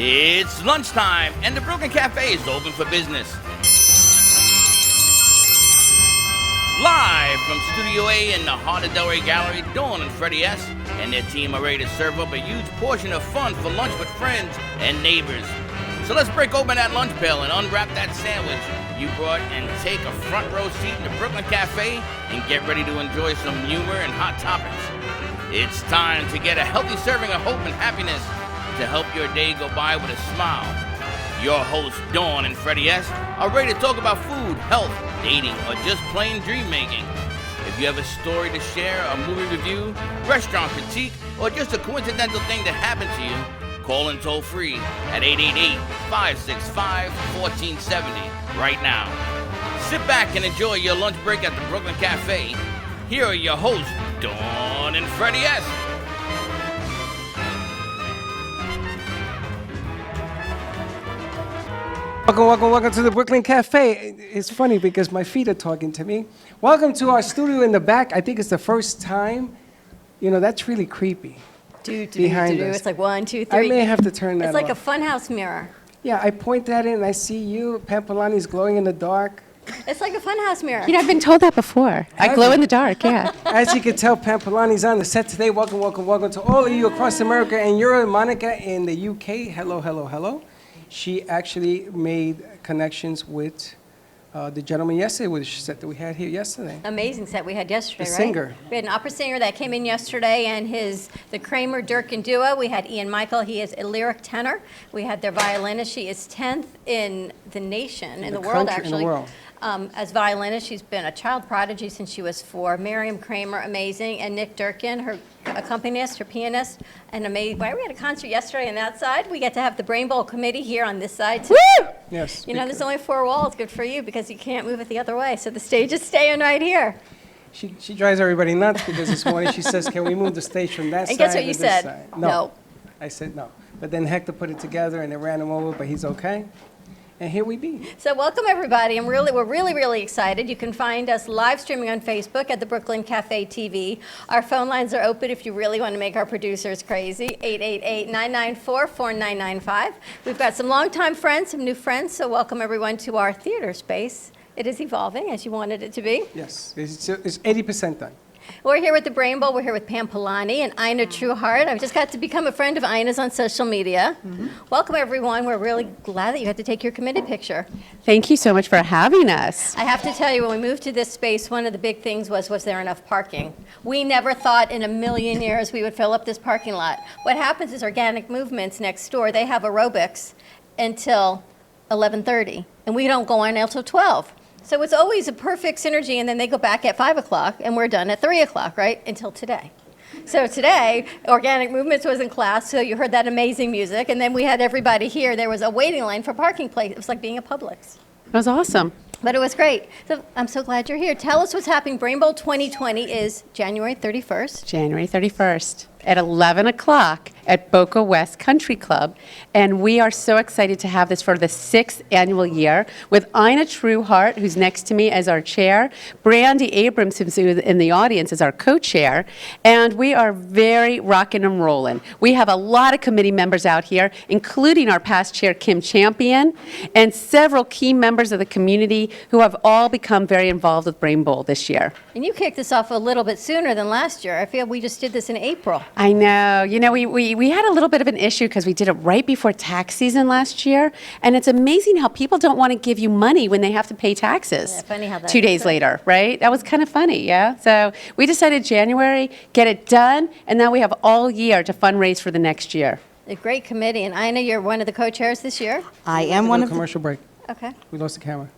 It's lunchtime, and the Brooklyn Cafe is open for business. Live from Studio A in the heart of Delray Gallery, Dawn and Freddie S. and their team are ready to serve up a huge portion of fun for lunch with friends and neighbors. So let's break open that lunch pail and unwrap that sandwich you brought and take a front row seat in the Brooklyn Cafe and get ready to enjoy some humor and hot topics. It's time to get a healthy serving of hope and happiness to help your day go by with a smile. Your hosts, Dawn and Freddie S., are ready to talk about food, health, dating, or just plain dream making. If you have a story to share, a movie review, restaurant critique, or just a coincidental thing that happened to you, call in toll free at 888-565-1470 right now. Sit back and enjoy your lunch break at the Brooklyn Cafe. Here are your hosts, Dawn and Freddie S. Welcome to the Brooklyn Cafe. It's funny because my feet are talking to me. Welcome to our studio in the back. I think it's the first time. You know, that's really creepy. Behind us. It's like 1, 2, 3. I may have to turn that It's like off. a funhouse mirror. Yeah, I point that in and I see you. Pampalani's glowing in the dark. It's like a funhouse mirror. You know, I've been told that before. I glow in the dark, yeah. As you can tell, Pampalani's on the set today. Welcome to all of you across America. And you're Monica in the UK. Hello. She actually made connections with the gentleman yesterday with the set that we had here yesterday. Amazing set we had yesterday, The right? singer. We had an opera singer that came in yesterday, and the Kramer Durkin duo. We had Ian Michael. He is a lyric tenor. We had their violinist. She is 10th in the nation, in the world, country, in the actually. world. As violinist, she's been a child prodigy since she was 4. Miriam Kramer, amazing, and Nick Durkin, her accompanist, her pianist, and amazing. Why we had a concert yesterday on that side. We get to have the Brain Bowl committee here on this side too. Woo! Yes. You know, there's only 4 walls. Good for you because you can't move it the other way. So the stage is staying right here. She drives everybody nuts because this morning she says, can we move the stage from that side And guess what to you this said? side? No. I said no. But then Hector put it together and it ran him over, but he's okay. And here we be. So welcome everybody, and we're really excited. You can find us live streaming on Facebook at the Brooklyn Cafe TV. Our phone lines are open if you really want to make our producers crazy. 888-994-4995. We've got some longtime friends, some new friends. So welcome everyone to our theater space. It is evolving as you wanted it to be. Yes, it's 80% done. We're here with the Brain Bowl. We're here with Pam Polani and Ina Trueheart. I've just got to become a friend of Ina's on social media. Welcome, everyone. We're really glad that you had to take your committed picture. Thank you so much for having us. I have to tell you, when we moved to this space, one of the big things was there enough parking? We never thought in a million years we would fill up this parking lot. What happens is Organic Movements next door, they have aerobics until 11:30, and we don't go on until 12. So it's always a perfect synergy, and then they go back at 5 o'clock, and we're done at 3 o'clock, right, until today. So today, Organic Movements was in class, so you heard that amazing music, and then we had everybody here. There was a waiting line for parking place. It was like being at Publix. It was awesome. But it was great. So I'm so glad you're here. Tell us what's happening. Brain Bowl 2020 is January 31st. January 31st at 11 o'clock at Boca West Country Club. And we are so excited to have this for the 6th annual year with Ina Trueheart, who's next to me as our chair, Brandy Abrams, who's in the audience, as our co-chair. And we are very rocking and rolling. We have a lot of committee members out here, including our past chair, Kim Champion, and several key members of the community who have all become very involved with Brain Bowl this year. And you kicked this off a little bit sooner than last year. I feel we just did this in April. I know. You know, we had a little bit of an issue because we did it right before tax season last year. And it's amazing how people don't want to give you money when they have to pay taxes. Yeah, funny how that 2 days is. later, right? That was kind of funny, yeah? So we decided January, get it done, and now we have all year to fundraise for the next year. A great committee. And Ina, you're one of the co-chairs this year? I am one of the... Commercial break. Okay. We lost the camera.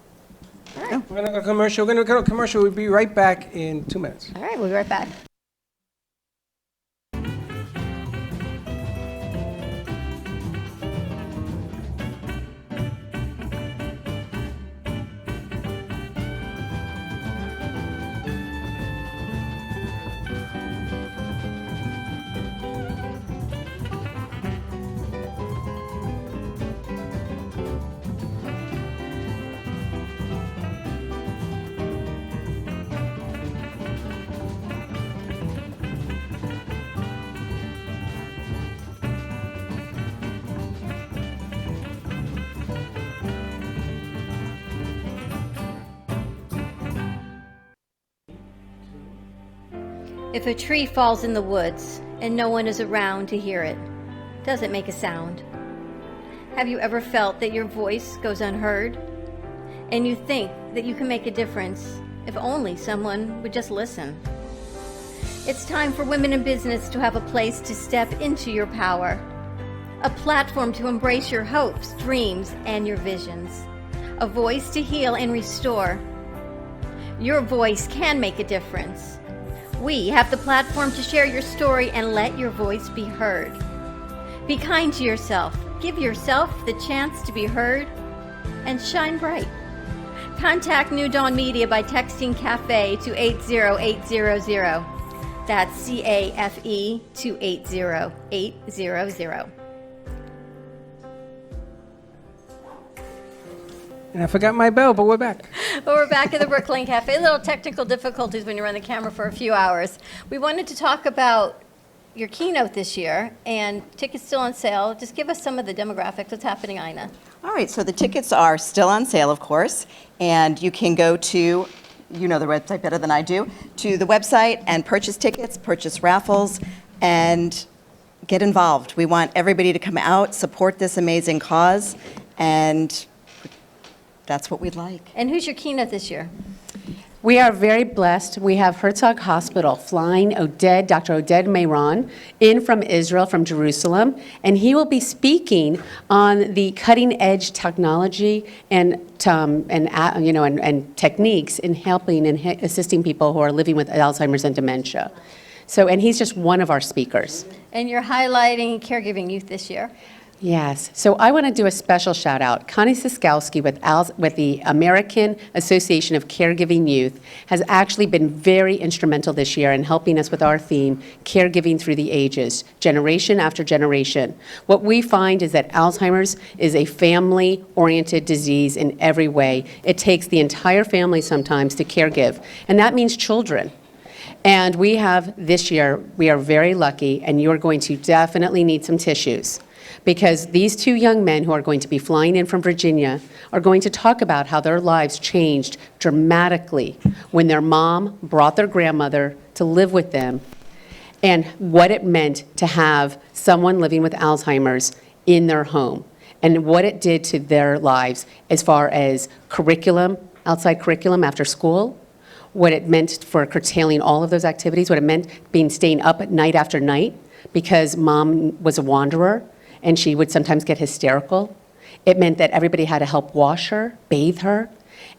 All right. We're going to go commercial. We're going to go commercial. We'll be right back in 2 minutes. All right, we'll be right back. If a tree falls in the woods and no one is around to hear it, does it make a sound? Have you ever felt that your voice goes unheard? And you think that you can make a difference if only someone would just listen? It's time for women in business to have a place to step into your power, a platform to embrace your hopes, dreams, and your visions, a voice to heal and restore. Your voice can make a difference. We have the platform to share your story and let your voice be heard. Be kind to yourself. Give yourself the chance to be heard and shine bright. Contact New Dawn Media by texting CAFE to 80800. That's CAFE to 80800. And I forgot my bell, but we're back. Well, we're back at the Brooklyn Cafe. A little technical difficulties when you run the camera for a few hours. We wanted to talk about your keynote this year, and tickets still on sale. Just give us some of the demographics. What's happening, Ina? All right, so the tickets are still on sale, of course, and you can go to, you know the website better than I do, to the website and purchase tickets, purchase raffles, and get involved. We want everybody to come out, support this amazing cause, and that's what we'd like. And who's your keynote this year? We are very blessed. We have Herzog Hospital flying Dr. Oded Mehron in from Israel, from Jerusalem, and he will be speaking on the cutting-edge technology and techniques in helping and assisting people who are living with Alzheimer's and dementia. And he's just one of our speakers. And you're highlighting caregiving youth this year. Yes. So I want to do a special shout out. Connie Siskowski with the American Association of Caregiving Youth has actually been very instrumental this year in helping us with our theme, Caregiving Through the Ages, generation after generation. What we find is that Alzheimer's is a family-oriented disease in every way. It takes the entire family sometimes to caregive, and that means children. And we have this year, we are very lucky, and you're going to definitely need some tissues, because these two young men who are going to be flying in from Virginia are going to talk about how their lives changed dramatically when their mom brought their grandmother to live with them, and what it meant to have someone living with Alzheimer's in their home, and what it did to their lives as far as curriculum, outside curriculum after school, what it meant for curtailing all of those activities, what it meant staying up at night after night because mom was a wanderer, and she would sometimes get hysterical. It meant that everybody had to help wash her, bathe her,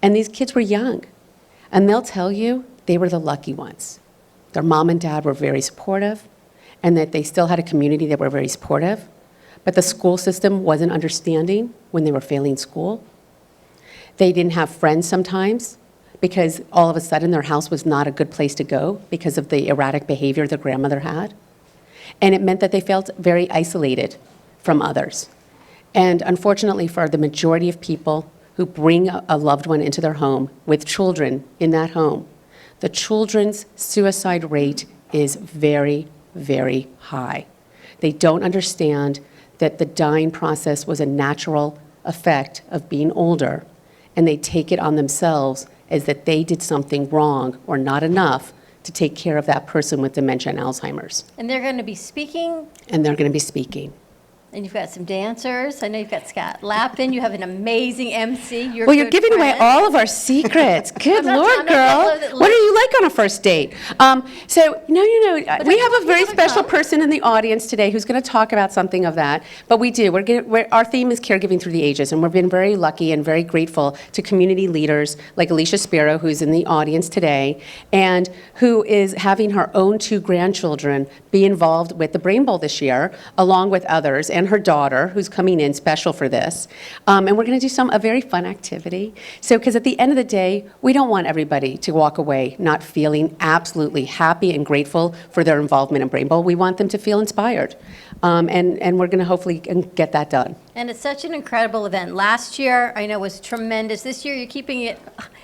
and these kids were young. And they'll tell you they were the lucky ones. Their mom and dad were very supportive, and that they still had a community that were very supportive, but the school system wasn't understanding when they were failing school. They didn't have friends sometimes because all of a sudden their house was not a good place to go because of the erratic behavior their grandmother had. And it meant that they felt very isolated from others. And unfortunately for the majority of people who bring a loved one into their home with children in that home, the children's suicide rate is very, very high. They don't understand that the dying process was a natural effect of being older, and they take it on themselves as that they did something wrong or not enough to take care of that person with dementia and Alzheimer's. And they're going to be speaking? And they're going to be speaking. And you've got some dancers. I know you've got Scott Lappin. You have an amazing MC. Well, you're giving away all of our secrets. Good Lord, girl. What are you like on a first date? We have a very special person in the audience today who's going to talk about something of that. But we do. Our theme is caregiving through the ages, and we've been very lucky and very grateful to community leaders like Alicia Spiro, who's in the audience today, and who is having her own 2 grandchildren be involved with the Brain Bowl this year, along with others, and her daughter, who's coming in special for this. And we're going to do a very fun activity. Because at the end of the day, we don't want everybody to walk away not feeling absolutely happy and grateful for their involvement in Brain Bowl. We want them to feel inspired. And we're going to hopefully get that done. And it's such an incredible event. Last year, I know, was tremendous. This year, you're keeping it,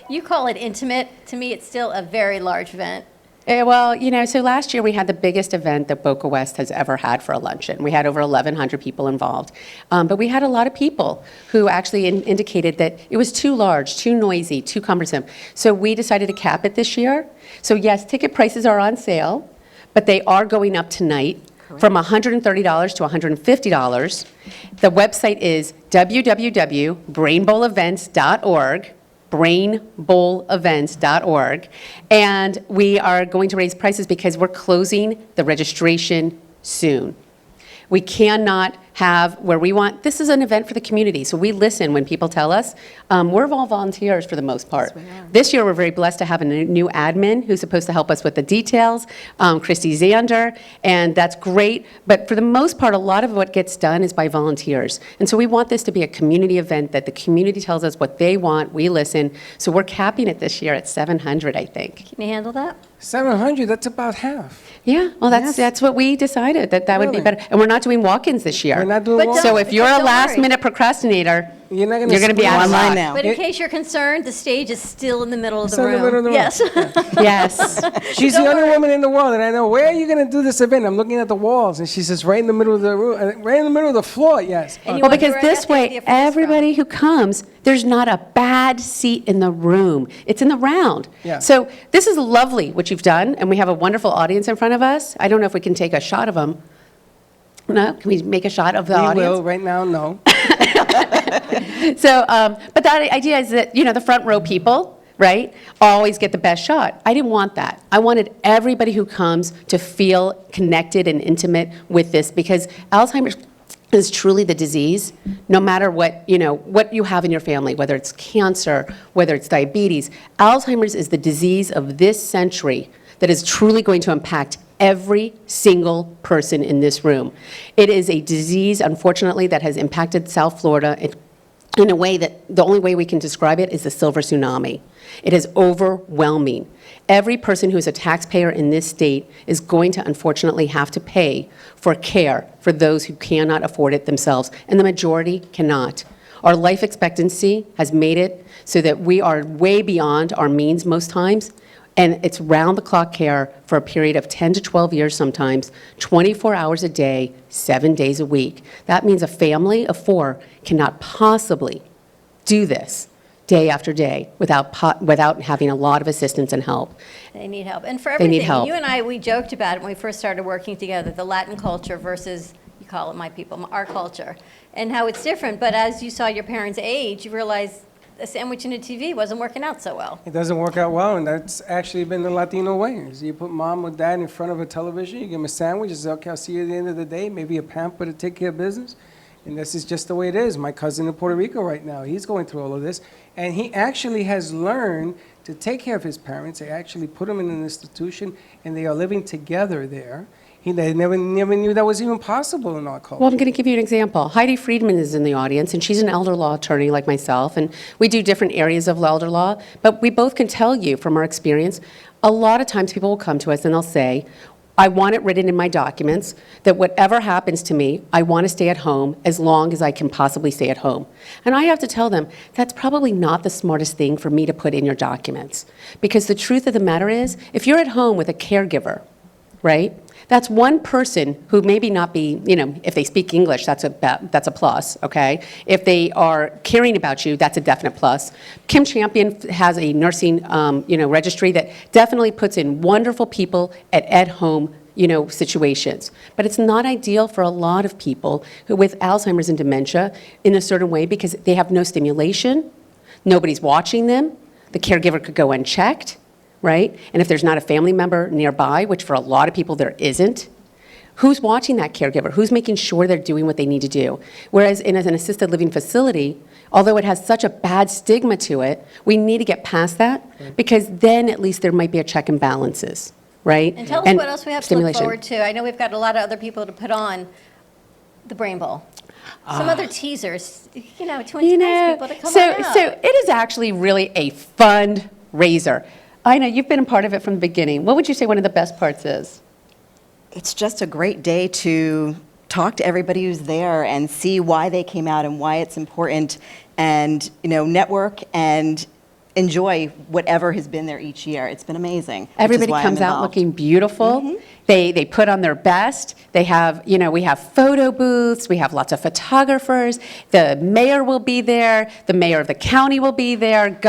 you call it intimate. To me, it's still a very large event. So last year we had the biggest event that Boca West has ever had for a luncheon. We had over 1,100 people involved. But we had a lot of people who actually indicated that it was too large, too noisy, too cumbersome. So we decided to cap it this year. So yes, ticket prices are on sale. but they are going up tonight from $130 to $150. The website is www.brainbowlevents.org, brainbowlevents.org, and we are going to raise prices because we're closing the registration soon. We cannot have where we want, this is an event for the community, so we listen when people tell us. We're all volunteers for the most part. Yes, we are. This year, we're very blessed to have a new admin who's supposed to help us with the details, Christy Zander, and that's great. But for the most part, a lot of what gets done is by volunteers. And so we want this to be a community event that the community tells us what they want, we listen. So we're capping it this year at 700, I think. Can you handle that? 700, that's about half. Yeah, well, Yes. that's what we decided, that would be Really? better. And we're not doing walk-ins this year. We're not doing But walk-ins? So don't- if you're but a don't worry. last-minute procrastinator, You're not you're going to be squeeze out of Online luck. now. But in case you're concerned, the stage is still in the middle of the Still in room. the middle of the room. Yes. Yes. She's Don't the only worry. woman in the world that I know. Where are you going to do this event? I'm looking at the walls, and she says, right in the middle of the room, right in the middle of the floor. Yes. And you Well, want because to this get the idea way, for this everybody who comes, there's not a bad seat in the room. It's in the round. Yeah. So this is lovely, what you've done, and we have a wonderful audience in front of us. I don't know if we can take a shot of them. No? Can we make a shot of the We audience? will. Right now, no. So, but the idea is that, the front row people, right, always get the best shot. I didn't want that. I wanted everybody who comes to feel connected and intimate with this, because Alzheimer's is truly the disease, no matter what you have in your family, whether it's cancer, whether it's diabetes. Alzheimer's is the disease of this century that is truly going to impact every single person in this room. It is a disease, unfortunately, that has impacted South Florida in a way that the only way we can describe it is the silver tsunami. It is overwhelming. Every person who is a taxpayer in this state is going to unfortunately have to pay for care for those who cannot afford it themselves, and the majority cannot. Our life expectancy has made it so that we are way beyond our means most times, and it's round-the-clock care for a period of 10 to 12 years sometimes, 24 hours a day, 7 days a week. That means a family of 4 cannot possibly do this day after day without having a lot of assistance and help. They need help. And for They everything, need help. you and I, we joked about it when we first started working together, the Latin culture versus, you call it my people, our culture, and how it's different. But as you saw your parents age, you realized a sandwich and a TV wasn't working out so well. It doesn't work out well, and that's actually been the Latino way. Is you put mom or dad in front of a television, you give them a sandwich, you say, okay, I'll see you at the end of the day, maybe a pamper to take care of business. And this is just the way it is. My cousin in Puerto Rico right now, he's going through all of this, and he actually has learned to take care of his parents. They actually put him in an institution, and they are living together there. They never knew that was even possible in our culture. Well, I'm going to give you an example. Heidi Friedman is in the audience, and she's an elder law attorney like myself, and we do different areas of elder law, but we both can tell you from our experience, a lot of times people will come to us and they'll say, I want it written in my documents that whatever happens to me, I want to stay at home as long as I can possibly stay at home. And I have to tell them, that's probably not the smartest thing for me to put in your documents. Because the truth of the matter is, if you're at home with a caregiver, right? That's one person who maybe not be, if they speak English, that's a plus, okay? If they are caring about you, that's a definite plus. Kim Champion has a nursing, registry that definitely puts in wonderful people at home, situations. But it's not ideal for a lot of people who with Alzheimer's and dementia in a certain way because they have no stimulation, nobody's watching them, the caregiver could go unchecked, right? And if there's not a family member nearby, which for a lot of people there isn't, who's watching that caregiver? Who's making sure they're doing what they need to do? Whereas in an assisted living facility, although it has such a bad stigma to it, we need to get past that because then at least there might be a check and balances, right? And tell us what else we have to look stimulation. forward to. I know we've got a lot of other people to put on the Brain Bowl. Some other teasers, to entice people to come on out. So it is actually really a fundraiser. I know, you've been a part of it from the beginning. What would you say one of the best parts is? It's just a great day to talk to everybody who's there and see why they came out and why it's important and, network and enjoy whatever has been there each year. It's been amazing. which is Everybody why I'm comes out involved. looking beautiful. They put on their best. They have, we have photo booths. We have lots of photographers. The mayor will be there. The mayor of the county will be there.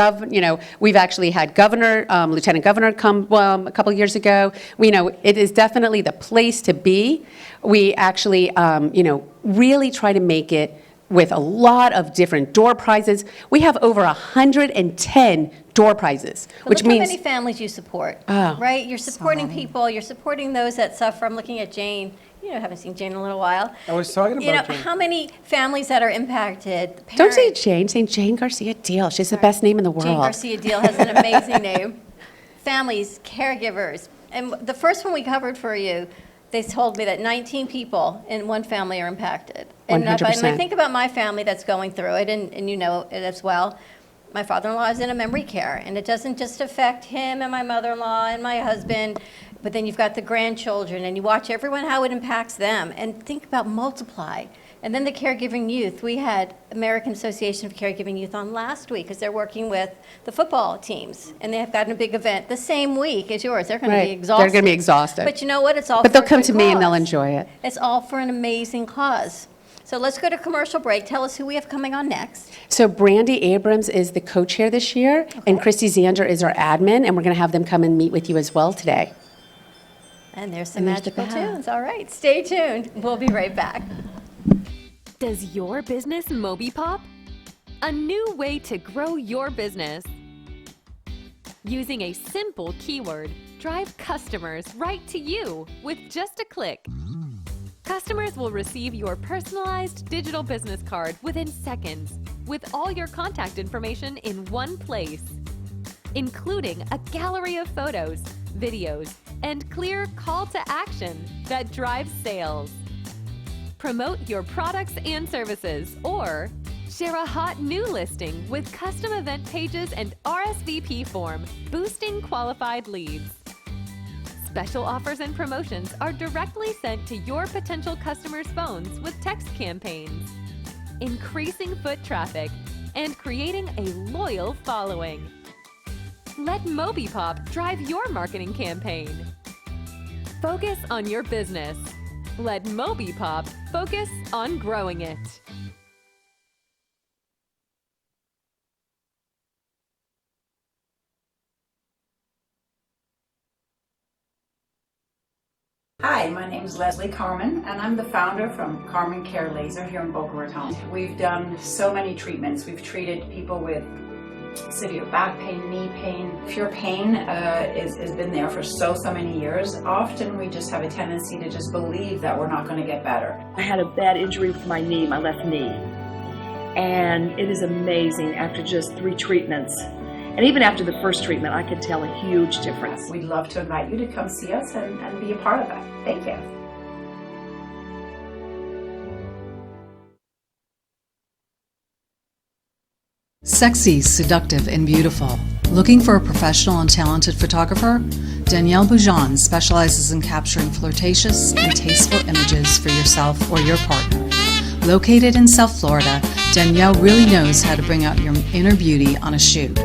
We've actually had Lieutenant Governor come a couple years ago. It is definitely the place to be. We actually, really try to make it with a lot of different door prizes. We have over 110 door prizes, which look means how many families you support, Oh. right? You're supporting people. You're supporting those that suffer. I'm looking at Jane. I haven't seen Jane in a little while. I was talking about Jane. How many families that are impacted? Don't say Parents. Jane, say Jane Garcia Deal. She's the best name in the world. Jane Garcia Deal has an amazing name. Families, caregivers. And the first one we covered for you, they told me that 19 people in one family are impacted. And if I 100%. think about my family that's going through it, and you know it as well, my father-in-law is in a memory care, and it doesn't just affect him and my mother-in-law and my husband, but then you've got the grandchildren, and you watch everyone, how it impacts them. And think about multiply. And then the caregiving youth. We had American Association of Caregiving Youth on last week because they're working with the football teams, and they have gotten a big event the same week as yours. They're going to be exhausted. They're going to be exhausted. But you know what? It's all But for they'll a come good to me and they'll cause. enjoy it. It's all for an amazing cause. So let's go to commercial break. Tell us who we have coming on next. So Brandy Abrams is the co-chair this year, and Christy Zander is our admin, and we're going to have them come and meet with you as well today. And there's some And there's the magical bell. tunes. All right, stay tuned. We'll be right back. Does your business Moby Pop? A new way to grow your business. Using a simple keyword, drive customers right to you with just a click. Customers will receive your personalized digital business card within seconds with all your contact information in one place, including a gallery of photos, videos, and clear call to action that drives sales. Promote your products and services, or share a hot new listing with custom event pages and RSVP form, boosting qualified leads. Special offers and promotions are directly sent to your potential customers' phones with text campaigns, increasing foot traffic and creating a loyal following. Let MobiPop drive your marketing campaign. Focus on your business. Let MobiPop focus on growing it. Hi, my name is Leslie Carmen, and I'm the founder from Carmen Care Laser here in Boca Raton. We've done so many treatments. We've treated people with severe back pain, knee pain. If your pain has been there for so many years, often we just have a tendency to just believe that we're not going to get better. I had a bad injury with my knee, my left knee, and it is amazing after just 3 treatments. And even after the first treatment, I could tell a huge difference. We'd love to invite you to come see us and be a part of that. Thank you. Sexy, seductive, and beautiful. Looking for a professional and talented photographer? Danielle Boujon specializes in capturing flirtatious and tasteful images for yourself or your partner. Located in South Florida, Danielle really knows how to bring out your inner beauty on a shoot.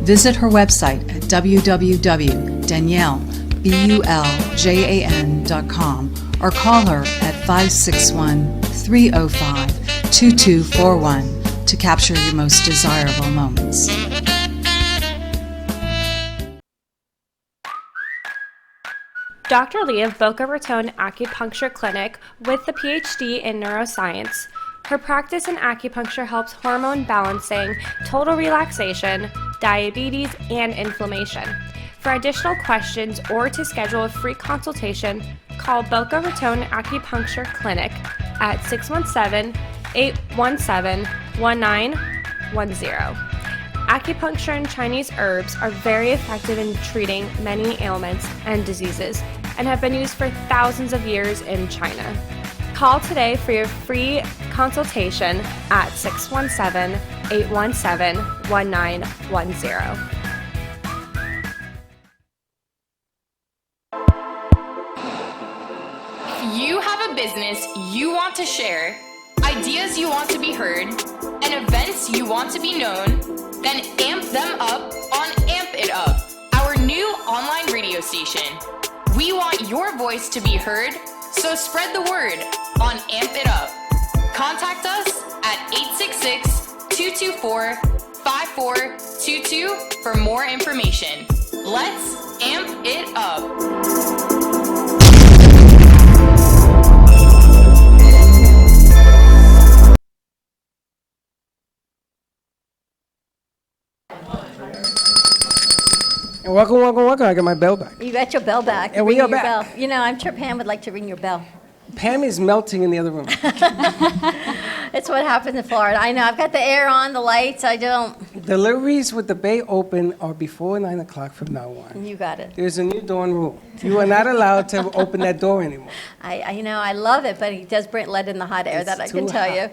Visit her website at www.daniellebuljan.com or call her at 561-305-2241 to capture your most desirable moments. Dr. Lee of Boca Raton Acupuncture Clinic with the PhD in neuroscience. Her practice in acupuncture helps hormone balancing, total relaxation, diabetes, and inflammation. For additional questions or to schedule a free consultation, call Boca Raton Acupuncture Clinic at 617-817-1910. Acupuncture and Chinese herbs are very effective in treating many ailments and diseases and have been used for thousands of years in China. Call today for your free consultation at 617-817-1910. If you have a business you want to share, ideas you want to be heard, and events you want to be known, then amp them up on Amp It Up, our new online radio station. We want your voice to be heard, so spread the word on Amp It Up. Contact us at 866-224-5422 for more information. Let's amp it up. And welcome, welcome, welcome. I got my bell back. You got your bell back. And we Ringing are your back. Bell. You know, I'm sure Pam would like to ring your bell. Pam is melting in the other room. It's what happens in Florida. I know. I've got the air on, the lights. I don't. Deliveries with the bay open are before 9 o'clock from now on. You got it. There's a new dawn rule. You are not allowed to open that door anymore. You know, I love it, but he does let in the hot air. That I can tell you.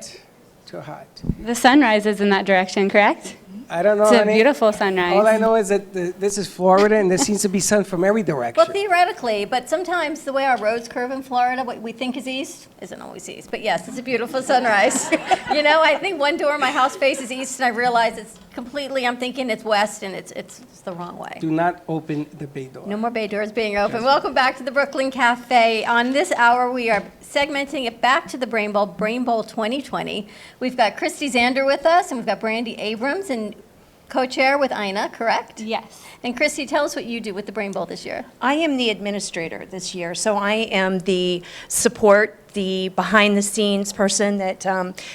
Too hot. The sunrise is in that direction, correct? I don't know. It's a honey. beautiful sunrise. All I know is that this is Florida, and there seems to be sun from every direction. Well, theoretically, but sometimes the way our roads curve in Florida, what we think is east isn't always east. But yes, it's a beautiful sunrise. You know, I think one door of my house faces east, and I realize it's completely, I'm thinking it's west, and it's the wrong way. Do not open the bay door. No more bay doors being open. Welcome back to the Brooklyn Cafe. On this hour, we are segmenting it back to the Brain Bowl 2020. We've got Christy Zander with us, and we've got Brandy Abrams, and co-chair with Ina, correct? Yes. And Christy, tell us what you do with the Brain Bowl this year. I am the administrator this year, so I am the support, the behind-the-scenes person that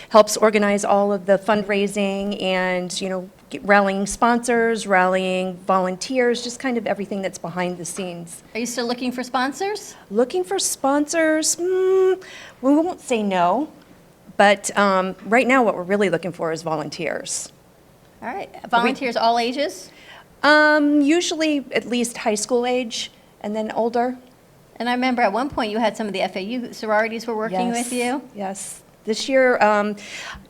helps organize all of the fundraising and, you know, rallying sponsors, rallying volunteers, just kind of everything that's behind the scenes. Are you still looking for sponsors? Looking for sponsors? We won't say no, but right now what we're really looking for is volunteers. All right. Volunteers all ages? Usually at least high school age and then older. And I remember at one point you had some of the FAU sororities were working with you. Yes. This year,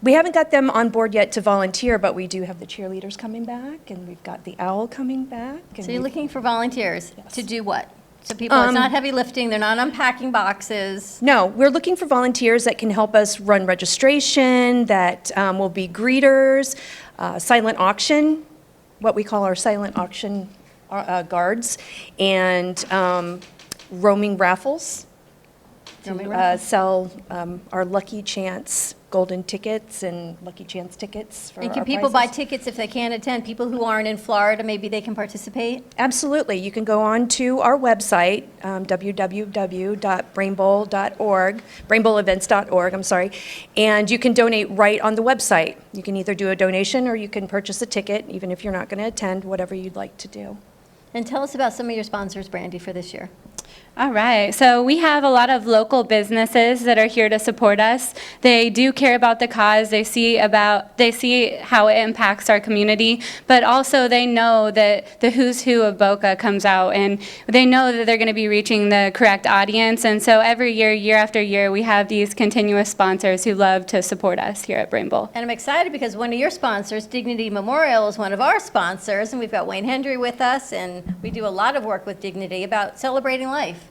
we haven't got them on board yet to volunteer, but we do have the cheerleaders coming back, and we've got the OWL coming back. And So you're looking for volunteers to do what? So people, it's not heavy lifting, they're not unpacking boxes. No, we're looking for volunteers that can help us run registration, that will be greeters, silent auction, what we call our silent auction guards, and roaming raffles. Sell our Lucky Chance golden tickets and Lucky Chance tickets for And can our people buy prizes. tickets if they can't attend? People who aren't in Florida, maybe they can participate? Absolutely. You can go on to our website, www.brainbowl.org, brainbowlevents.org, I'm sorry, and you can donate right on the website. You can either do a donation or you can purchase a ticket, even if you're not going to attend, whatever you'd like to do. And tell us about some of your sponsors, Brandy, for this year. All right, so we have a lot of local businesses that are here to support us. They do care about the cause. They see how it impacts our community, but also they know that the who's who of Boca comes out, and they know that they're going to be reaching the correct audience. And so every year, year after year, we have these continuous sponsors who love to support us here at Brain Bowl. And I'm excited because one of your sponsors, Dignity Memorial, is one of our sponsors, and we've got Wayne Hendry with us, and we do a lot of work with Dignity about celebrating life.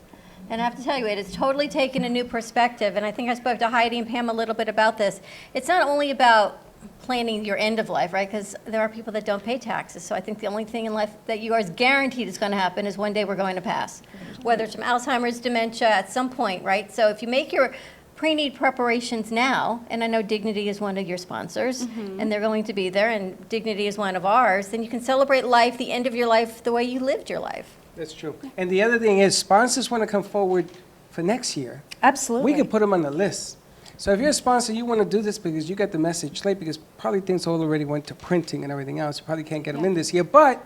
And I have to tell you, it has totally taken a new perspective, and I think I spoke to Heidi and Pam a little bit about this. It's not only about planning your end of life, right? Because there are people that don't pay taxes. So I think the only thing in life that you are guaranteed is going to happen is one day we're going to pass. Whether it's from Alzheimer's, dementia, at some point, right? So if you make your pre-need preparations now, and I know Dignity is one of your sponsors, and they're going to be there, and Dignity is one of ours, then you can celebrate life, the end of your life, the way you lived your life. That's true. And the other thing is, sponsors want to come forward for next year. Absolutely. We can put them on the list. So if you're a sponsor, you want to do this because you got the message late, because probably things already went to printing and everything else. You probably can't get them in this year, but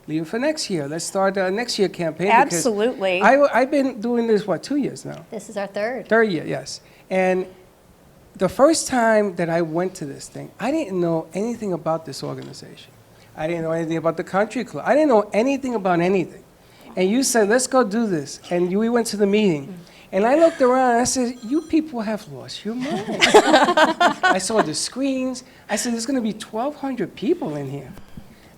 leave it for next year. Let's start a next year campaign. because Absolutely. I've been doing this, 2 years now? This is our third. Third year, yes. And the first time that I went to this thing, I didn't know anything about this organization. I didn't know anything about the country club. I didn't know anything about anything. And you said, let's go do this. And we went to the meeting. And I looked around and I said, you people have lost your mind. I saw the screens. I said, there's going to be 1,200 people in here.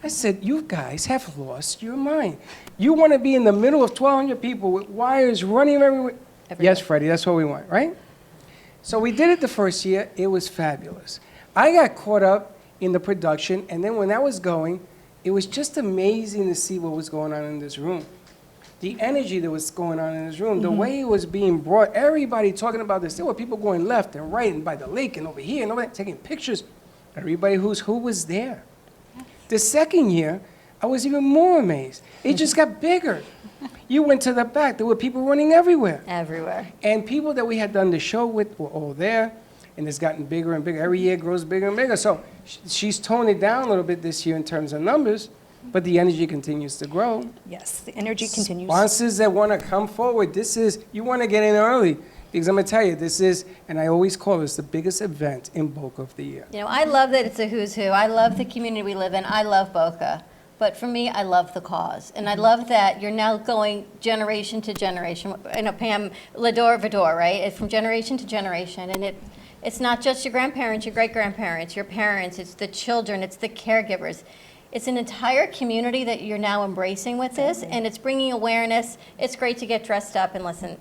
I said, you guys have lost your mind. You want to be in the middle of 1,200 people with wires running everywhere? Yes, Freddie, that's what we want, right? So we did it the first year. It was fabulous. I got caught up in the production, and then when that was going, it was just amazing to see what was going on in this room. the energy that was going on in this room, the way it was being brought, everybody talking about this. There were people going left and right and by the lake and over here and over there, taking pictures. Everybody who was there. The second year, I was even more amazed. It just got bigger. You went to the back. There were people running everywhere. Everywhere. And people that we had done the show with were all there, and it's gotten bigger and bigger. Every year it grows bigger and bigger. So she's toned it down a little bit this year in terms of numbers, but the energy continues to grow. Yes, the energy continues. Sponsors that want to come forward, you want to get in early. Because I'm going to tell you, this is, and I always call this the biggest event in Boca of the year. You know, I love that it's a who's who. I love the community we live in. I love Boca. But for me, I love the cause. And I love that you're now going generation to generation. I know, Pam, Lador Vidor, right? It's from generation to generation. And it's not just your grandparents, your great-grandparents, your parents. It's the children. It's the caregivers. It's an entire community that you're now embracing with this, and it's bringing awareness. It's great to get dressed up and listen.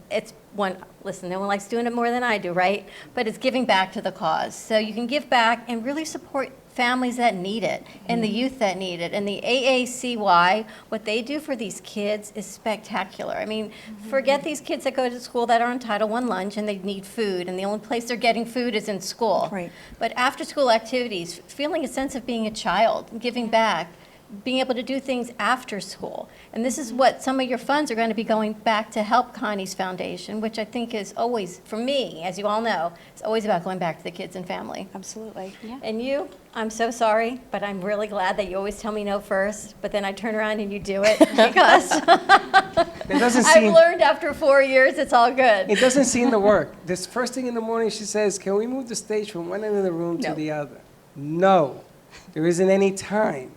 No one likes doing it more than I do, right? But it's giving back to the cause. So you can give back and really support families that need it and the youth that need it. And the AACY, what they do for these kids is spectacular. I mean, forget these kids that go to school that are on Title I lunch and they need food, and the only place they're getting food is in school. Right. But after school activities, feeling a sense of being a child, giving back, being able to do things after school. And this is what some of your funds are going to be going back to help Connie's Foundation, which I think is always, for me, as you all know, it's always about going back to the kids and family. Absolutely. Yeah. And you, I'm so sorry, but I'm really glad that you always tell me no first, but then I turn around and you do it because I've learned after 4 years it's all good. It doesn't seem to work. This first thing in the morning, she says, can we move the stage from one end of the room to the other? No, there isn't any time.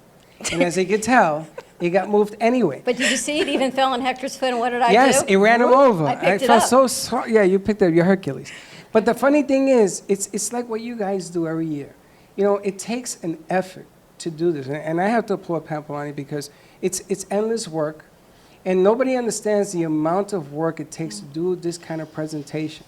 And as you could tell, it got moved anyway. But did you see it even fell on Hector's foot, and what did I do? Yes, it ran him over. I picked it felt up. so sorry. Yeah, you picked up your Hercules. But the funny thing is, it's like what you guys do every year. You know, it takes an effort to do this. And I have to applaud Pam Polani because it's endless work. And nobody understands the amount of work it takes to do this kind of presentation.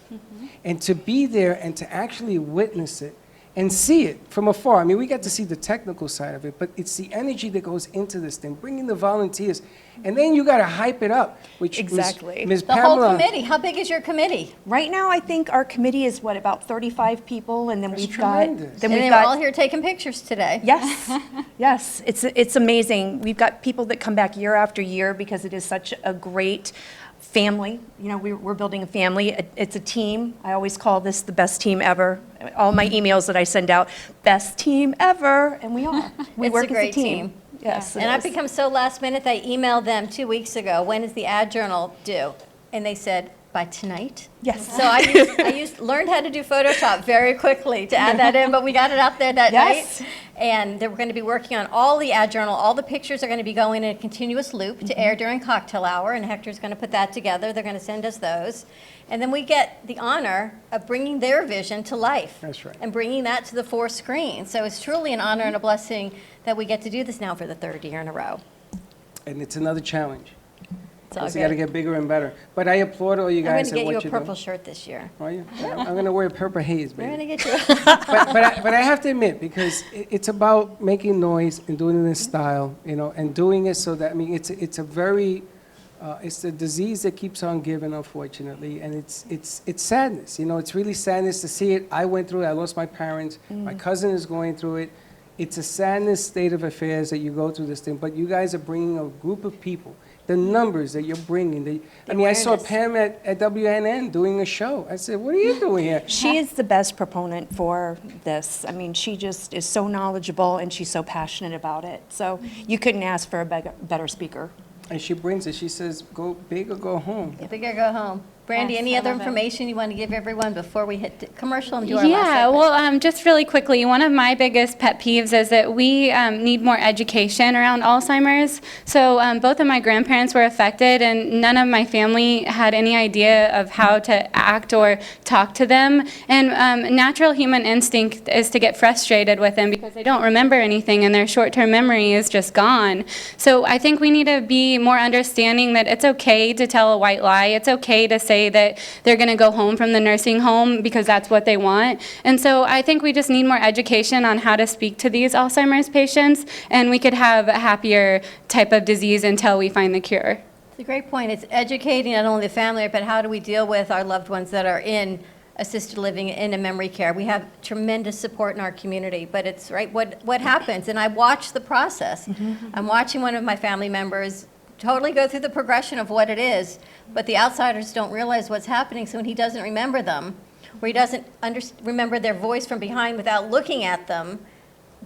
And to be there and to actually witness it and see it from afar. I mean, we get to see the technical side of it, but it's the energy that goes into this thing, bringing the volunteers. And then you got to hype it up, which Exactly. Ms. The Pamela, whole committee. How big is your committee? Right now, I think our committee is, about 35 people, and then That's we've tremendous. got... Then And we've they were got all here taking pictures today. Yes, yes, it's amazing. We've got people that come back year after year because it is such a great family. You know, we're building a family. It's a team. I always call this the best team ever. All my emails that I send out, best team ever, and we are. We It's work a great as a team. team. Yes, it And I've is. become so last minute, I emailed them 2 weeks ago, when is the ad journal due? And they said, by tonight? Yes. So I learned how to do Photoshop very quickly to add that in, but we got it out there that Yes. night. And we're going to be working on all the ad journal. All the pictures are going to be going in a continuous loop to air during cocktail hour, and Hector's going to put that together. They're going to send us those. And then we get the honor of bringing their vision to life. That's right. And bringing that to the 4 screen. So it's truly an honor and a blessing that we get to do this now for the 3rd year in a row. and it's another challenge. It's all It's got to good. get bigger and better. But I applaud all you I'm guys going to and get you what a you purple do. shirt this year. Are you? I'm going to wear purple haze, We're going baby. to get you. But I have to admit, because it's about making noise and doing it in style, you know, and doing it so that, I mean, it's a very, it's the disease that keeps on giving, unfortunately, and it's sadness, you know, it's really sadness to see it. I went through it, I lost my parents, my cousin is going through it. It's a sadness state of affairs that you go through this thing, but you guys are bringing a group of people, the numbers that you're bringing. I mean, I saw awareness. Pam at WNN doing a show. I said, what are you doing here? She is the best proponent for this. I mean, she just is so knowledgeable and she's so passionate about it. So you couldn't ask for a better speaker. And she brings it. She says, go big or go home. Get big or go home. Brandy, Yes, any I other love it. information you want to give everyone before we hit commercial and do our last Yeah, segment? well, just really quickly, one of my biggest pet peeves is that we need more education around Alzheimer's. So both of my grandparents were affected, and none of my family had any idea of how to act or talk to them. And natural human instinct is to get frustrated with them because they don't remember anything, and their short-term memory is just gone. So I think we need to be more understanding that it's okay to tell a white lie. It's okay to say that they're going to go home from the nursing home because that's what they want. And so I think we just need more education on how to speak to these Alzheimer's patients, and we could have a happier type of disease until we find the cure. It's a great point. It's educating not only the family, but how do we deal with our loved ones that are in assisted living and in memory care. We have tremendous support in our community, but it's right what happens. And I watch the process. I'm watching one of my family members totally go through the progression of what it is, but the outsiders don't realize what's happening. So when he doesn't remember them, or he doesn't remember their voice from behind without looking at them,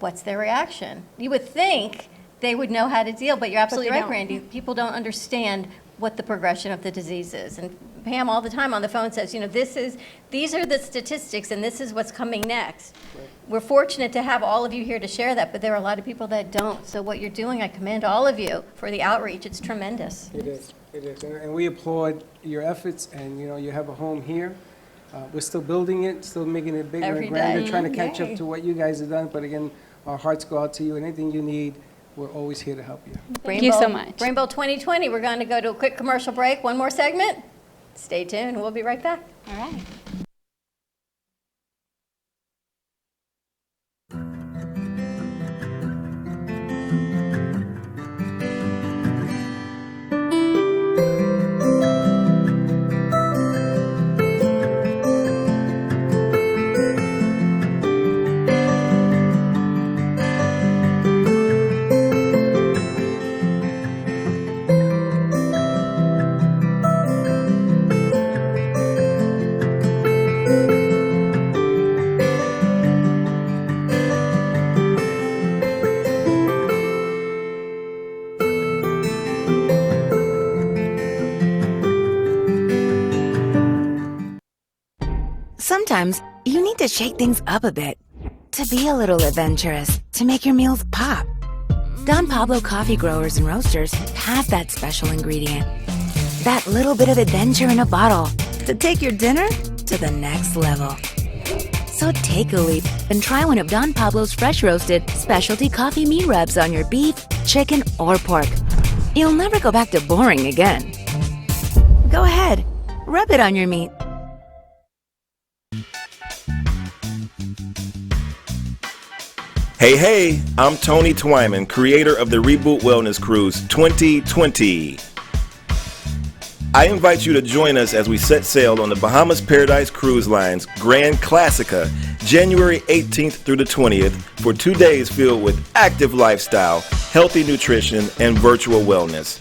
what's their reaction? You would think they would know how to deal, but you're absolutely right, Randy. People don't understand what the progression of the disease is. And Pam all the time on the phone says, these are the statistics and this is what's coming next. Right. We're fortunate to have all of you here to share that, but there are a lot of people that don't. So what you're doing, I commend all of you for the outreach. It's tremendous. It is. And we applaud your efforts, and you have a home here. We're still building it, still making it bigger and grander, trying to catch up to what you guys have done. But again, our hearts go out to you. Anything you need, we're always here to help you. Thank you so much. Rainbow 2020, we're going to go to a quick commercial break. One more segment. Stay tuned. We'll be right back. All right. Sometimes you need to shake things up a bit, to be a little adventurous, to make your meals pop. Don Pablo Coffee Growers and Roasters have that special ingredient. That little bit of adventure in a bottle to take your dinner to the next level. So take a leap and try one of Don Pablo's fresh roasted specialty coffee meat rubs on your beef, chicken, or pork. You'll never go back to boring again. Go ahead, rub it on your meat. Hey, I'm Tony Twyman, creator of the Reboot Wellness Cruise 2020. I invite you to join us as we set sail on the Bahamas Paradise Cruise Line's Grand Classica, January 18th through the 20th, for 2 days filled with active lifestyle, healthy nutrition, and virtual wellness.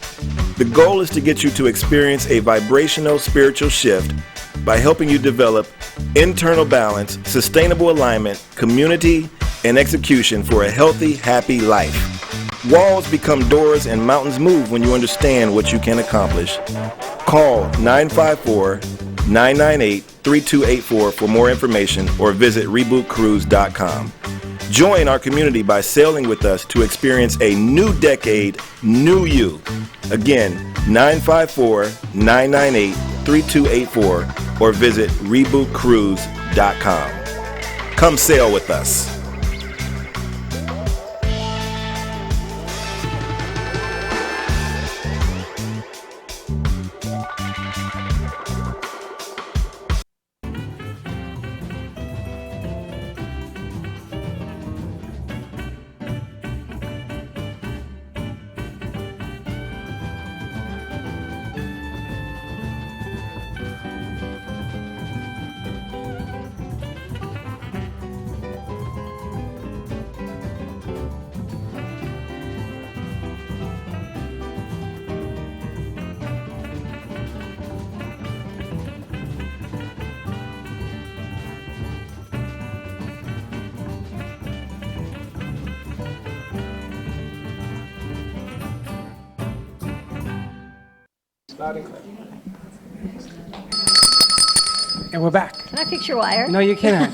The goal is to get you to experience a vibrational spiritual shift by helping you develop internal balance, sustainable alignment, community, and execution for a healthy, happy life. Walls become doors and mountains move when you understand what you can accomplish. Call 954-998-3284 for more information or visit rebootcruise.com. Join our community by sailing with us to experience a new decade, new you. Again, 954-998-3284 or visit rebootcruise.com. Come sail with us. Loud and clear. And we're back. Can I fix your wire? No, you cannot.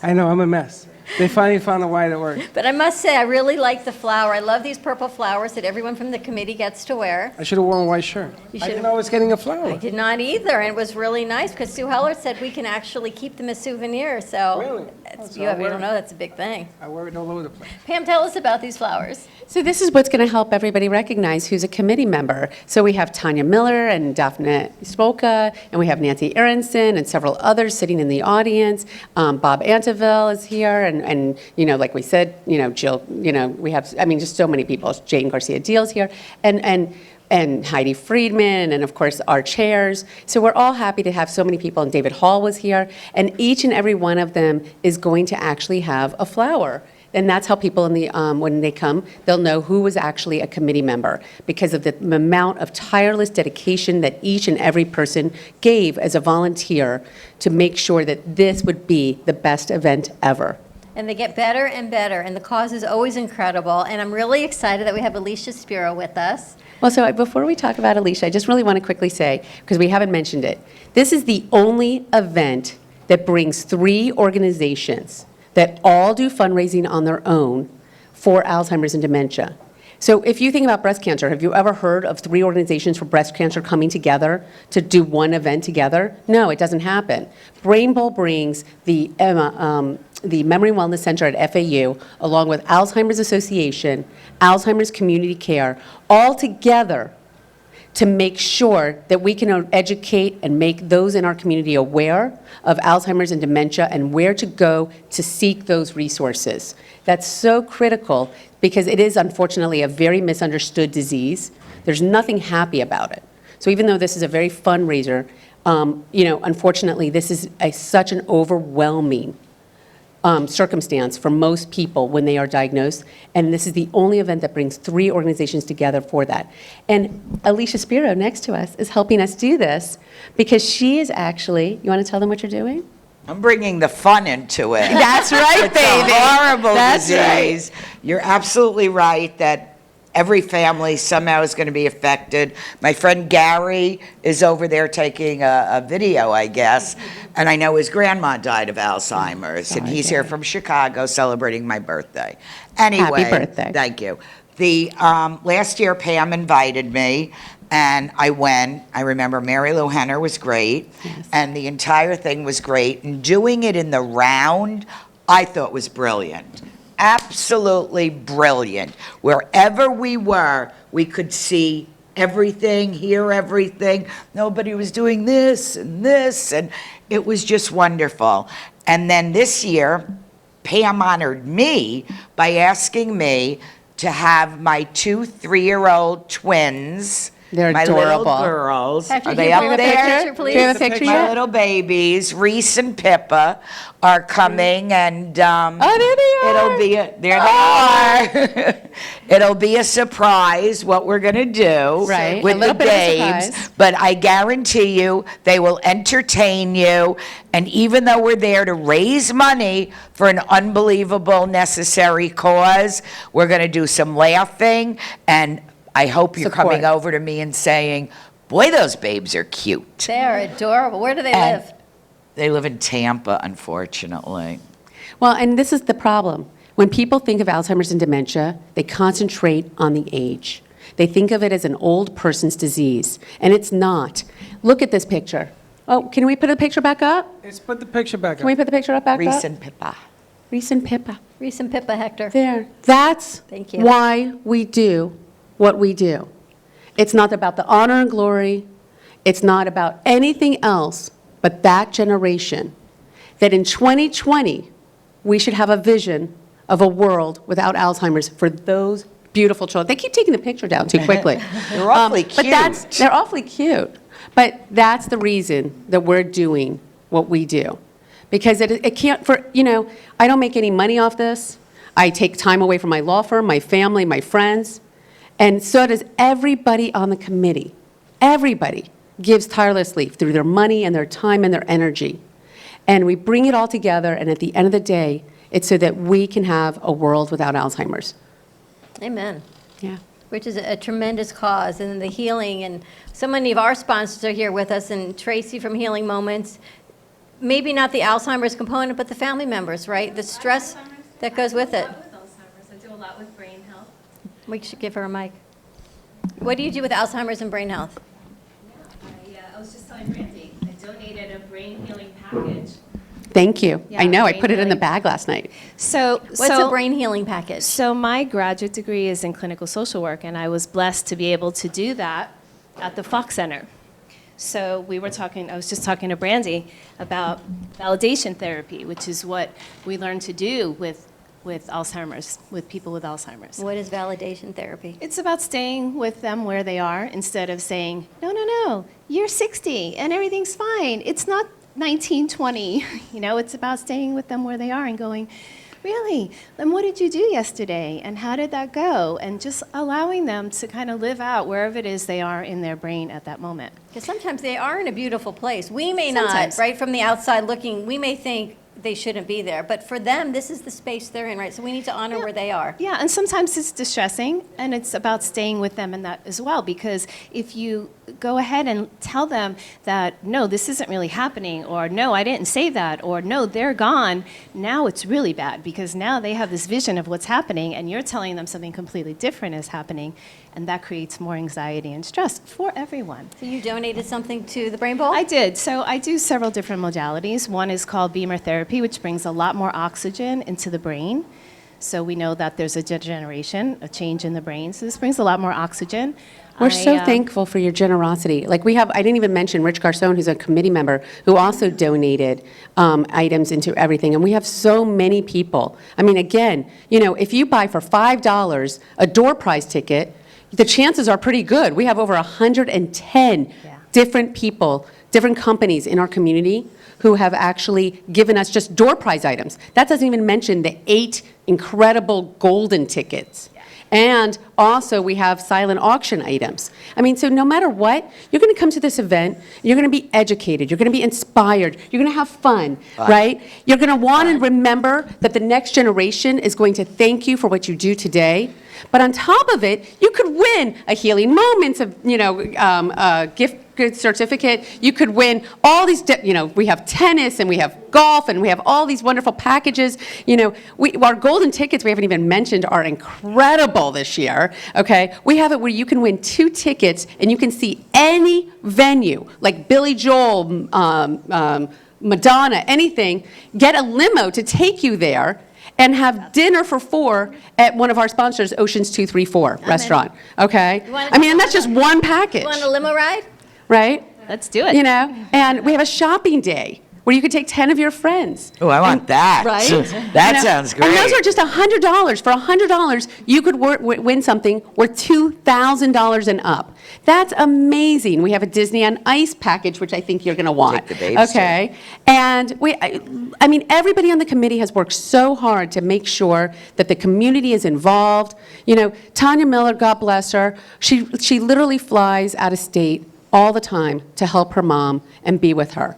I know, I'm a mess. They finally found a wire that worked. But I must say, I really like the flower. I love these purple flowers that everyone from the committee gets to wear. I should have worn a white shirt. You I didn't know I was getting a flower. I did not either, and it was really nice because Sue Heller said we can actually keep them as souvenirs. So Really? you don't know that's a big thing. I wear it all over the place. Pam, tell us about these flowers. So this is what's going to help everybody recognize who's a committee member. So we have Tanya Miller and Daphne Spolka, and we have Nancy Aronson and several others sitting in the audience. Bob Anteville is here, and like we said, Jill, we have, just so many people. Jane Garcia Deal's here. And and Heidi Friedman, and of course our chairs. So we're all happy to have so many people, and David Hall was here, and each and every one of them is going to actually have a flower. And that's how people in the, when they come, they'll know who was actually a committee member because of the amount of tireless dedication that each and every person gave as a volunteer to make sure that this would be the best event ever. And they get better and better, and the cause is always incredible. And I'm really excited that we have Alicia Spiro with us. Well, so before we talk about Alicia, I just really want to quickly say, because we haven't mentioned it, this is the only event that brings 3 organizations that all do fundraising on their own for Alzheimer's and dementia. So if you think about breast cancer, have you ever heard of 3 organizations for breast cancer coming together to do one event together? No, it doesn't happen. Brain Bowl brings the Memory and Wellness Center at FAU, along with Alzheimer's Association, Alzheimer's Community Care, all together to make sure that we can educate and make those in our community aware of Alzheimer's and dementia and where to go to seek those resources. That's so critical because it is unfortunately a very misunderstood disease. There's nothing happy about it. So even though this is a very fundraiser, unfortunately this is such an overwhelming circumstance for most people when they are diagnosed, and this is the only event that brings 3 organizations together for that. And Alicia Spiro, next to us, is helping us do this because she is actually, you want to tell them what you're doing? I'm bringing the fun into it. That's right, it's baby. a horrible That's disease. Right. You're absolutely right that every family somehow is going to be affected. My friend Gary is over there taking a video, I guess, and I know his grandma died of Alzheimer's, and he's here from Chicago celebrating my birthday. Anyway, happy birthday. Thank you. The last year, Pam invited me, and I went. I remember Mary Lou Henner was great, and the entire thing was great, and doing it in the round, I thought was brilliant. Absolutely brilliant. Wherever we were, we could see everything, hear everything. Nobody was doing this, and it was just wonderful. And then this year, Pam honored me by asking me to have my 2 3-year-old twins. They're my adorable. Little girls. Patrick, Are they up pull there? Picture, please? Do you have a picture My yet? little babies, Reese and Pippa, are coming, and there they are. There they are. It'll be a surprise what we're gonna do Right, with a little the bit of a babes. surprise. But I guarantee you, they will entertain you. And even though we're there to raise money for an unbelievable, necessary cause, we're gonna do some laughing, and I hope you're Support. coming over to me and saying, boy, those babes are cute. They're adorable. Where do they And live? They live in Tampa, unfortunately. Well, and this is the problem. When people think of Alzheimer's and dementia, they concentrate on the age. They think of it as an old person's disease, and it's not. Look at this picture. Oh, can we put the picture back up? Let's put the picture back Can up. we put the picture up back Reese up? and Pippa. Reese and Pippa. Reese and Pippa, Hector. There. That's Thank you. why we do what we do. It's not about the honor and glory. It's not about anything else but that generation. That in 2020, we should have a vision of a world without Alzheimer's for those beautiful children. They keep taking the picture down too quickly. They're awfully But they're awfully cute. But that's the reason that we're doing what we do. Because it can't, I don't make any money off this. I take time away from my law firm, my family, my friends. And so does everybody on the committee. Everybody gives tirelessly through their money and their time and their energy. And we bring it all together, and at the end of the day, it's so that we can have a world without Alzheimer's. Amen. Yeah. Which is a tremendous cause, and the healing, and so many of our sponsors are here with us, and Tracy from Healing Moments. Maybe not the Alzheimer's component, but the family members, right? The stress that goes with it. I do a lot with brain health. We should give her a mic. What do you do with Alzheimer's and brain health? I was just telling Brandy, I donated a brain healing package. Thank you. Yeah, I know, I brain put it in the healing. bag last night. What's a brain healing package? So my graduate degree is in clinical social work, and I was blessed to be able to do that at the Fox Center. So I was just talking to Brandy about validation therapy, which is what we learn to do with with Alzheimer's, with people with Alzheimer's. What is validation therapy? It's about staying with them where they are instead of saying, no, no, no, you're 60 and everything's fine. It's not 1920. It's about staying with them where they are and going, really? Then what did you do yesterday? And how did that go? And just allowing them to kind of live out wherever it is they are in their brain at that moment. Because sometimes they are in a beautiful place. We may Sometimes. not, right, from the outside looking, we may think they shouldn't be there. But for them, this is the space they're in, right? So we need to honor where they are. Yeah, and sometimes it's distressing, and it's about staying with them in that as well, because if you go ahead and tell them that, no, this isn't really happening, or no, I didn't say that, or no, they're gone, now it's really bad, because now they have this vision of what's happening, and you're telling them something completely different is happening, and that creates more anxiety and stress for everyone. So you donated something to the Brain Bowl? I did. So I do several different modalities. One is called beamer therapy, which brings a lot more oxygen into the brain. So we know that there's a degeneration, a change in the brain. So this brings a lot more oxygen. We're so thankful for your generosity. Like I didn't even mention Rich Garcon, who's a committee member, who also donated items into everything. And we have so many people. I mean, again, if you buy for $5 a door prize ticket, the chances are pretty good. We have over 110 different people, different companies in our community who have actually given us just door prize items. That doesn't even mention the 8 incredible golden tickets. And also we have silent auction items. I mean, so no matter what, you're going to come to this event, you're going to be educated, you're going to be inspired, you're going to have fun, right? You're going to want to remember that the next generation is going to thank you for what you do today. But on top of it, you could win a Healing Moments, gift certificate. You could win all these, we have tennis and we have golf and we have all these wonderful packages. Our golden tickets, we haven't even mentioned, are incredible this year, okay? We have it where you can win 2 tickets and you can see any venue, like Billy Joel, Madonna, anything, get a limo to take you there and have dinner for 4 at one of our sponsors, Oceans 234 restaurant, okay? And that's just one package. You want a limo ride? Right? Let's do it. And we have a shopping day where you could take 10 of your friends. Oh, I want that. Right? That sounds great. And those are just $100. For $100, you could win something worth $2,000 and up. That's amazing. We have a Disney on Ice package, which I think you're going to want. Take the babes okay? And I mean, everybody on the committee has worked so hard to make sure that the community is involved. Tanya Miller, God bless her, she literally flies out of state all the time to help her mom and be with her.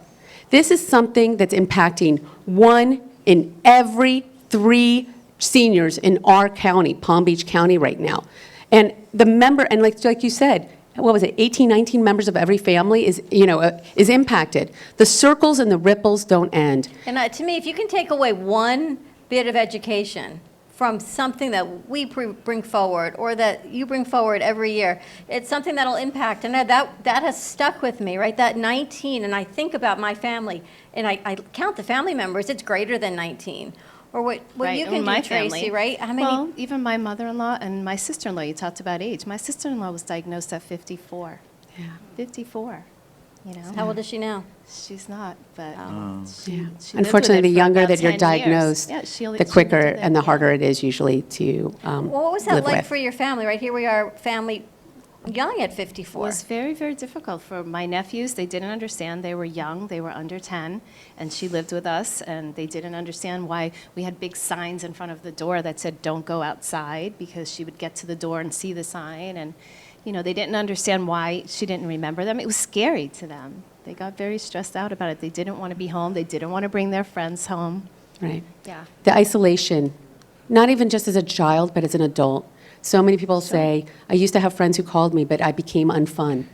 This is something that's impacting 1 in every 3 seniors in our county, Palm Beach County right now. And like you said, what was it, 18, 19 members of every family is impacted. The circles and the ripples don't end. And to me, if you can take away one bit of education from something that we bring forward or that you bring forward every year, it's something that'll impact. And that has stuck with me, right? That 19, and I think about my family, and I count the family members, it's greater than 19. Or what right. you can my do, Tracy, family. right? How many? Well, even my mother-in-law and my sister-in-law, you talked about age. My sister-in-law was diagnosed at 54. Yeah. 54. How old is she now? She's not, but she lived with Unfortunately, it the for younger about that you're 10 years. diagnosed, Yeah, she the quicker lived with it, and the yeah. harder it is usually to Well, what was that live like with. for your family? Right here we are, family young at 54. It was very, very difficult for my nephews. They didn't understand. They were young. They were under 10, and she lived with us, and they didn't understand why we had big signs in front of the door that said, "Don't go outside," because she would get to the door and see the sign, and they didn't understand why she didn't remember them. It was scary to them. They got very stressed out about it. They didn't want to be home. They didn't want to bring their friends home. Right. Yeah. The isolation, not even just as a child, but as an adult. So many people say, I used to have friends who called me, but I became unfun.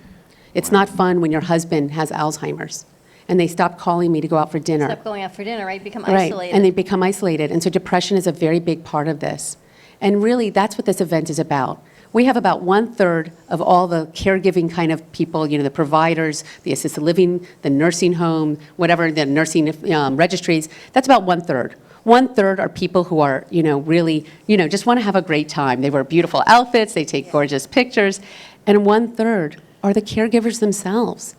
It's not fun when your husband has Alzheimer's and they stop calling me to go out for dinner. Stop going out for dinner, right? Become Right, isolated. and they become isolated. And so depression is a very big part of this. And really, that's what this event is about. We have about 1/3 of all the caregiving kind of people, the providers, the assisted living, the nursing home, whatever, the nursing registries. That's about 1/3. 1/3 are people who are, really, just want to have a great time. They wear beautiful outfits, they take gorgeous pictures. And 1/3 are the caregivers themselves.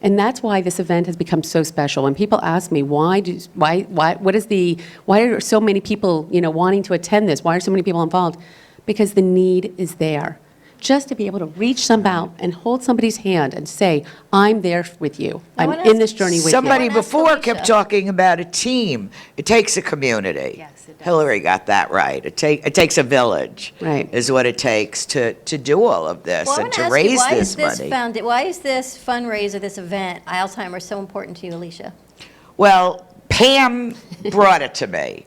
And that's why this event has become so special. When people ask me, why are so many people, wanting to attend this? Why are so many people involved? Because the need is there. Just to be able to reach somebody out and hold somebody's hand and say, I'm there with you. I'm in this journey with you. Somebody before kept talking about a team. It takes a community. Yes, it does. Hillary got that right. It takes a village, right, is what it takes to do all of this and to raise this money. Why is this fundraiser, this event, Alzheimer's, so important to you, Alicia? Well, Pam brought it to me,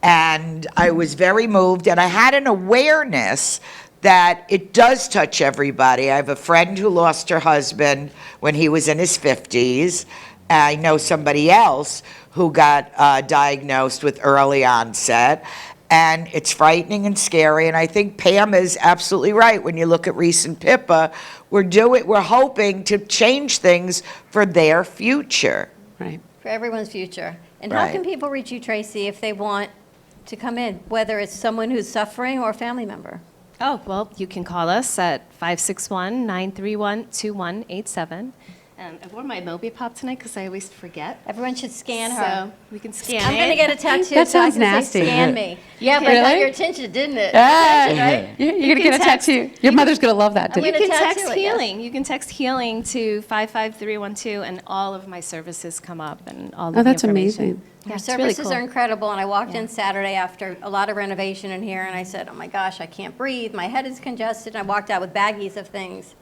and I was very moved, and I had an awareness that it does touch everybody. I have a friend who lost her husband when he was in his 50s. I know somebody else who got diagnosed with early onset, and it's frightening and scary, and I think Pam is absolutely right. When you look at Reese and Pippa, we're hoping to change things for their future. Right. For everyone's future. And how can people reach you, Tracy, if they want to come in, whether it's someone who's suffering or a family member? Oh, well, you can call us at 561-931-2187. I wore my MobiPop tonight because I always forget. Everyone should scan her. So we can scan I'm going to get a tattoo. That so I sounds can nasty. Say, scan me. Yeah, but Really? it got your attention, didn't it? Right? You're going to get a text- tattoo. Your mother's going to love that, too. You can text tattoo it, yes. healing. You can text healing to 55312, and all of my services come up and all of Oh, the that's information. amazing. Your it's really services cool. are incredible, and I walked in Saturday after a lot of renovation in here, and I said, oh my gosh, I can't breathe, my head is congested, and I walked out with baggies of things.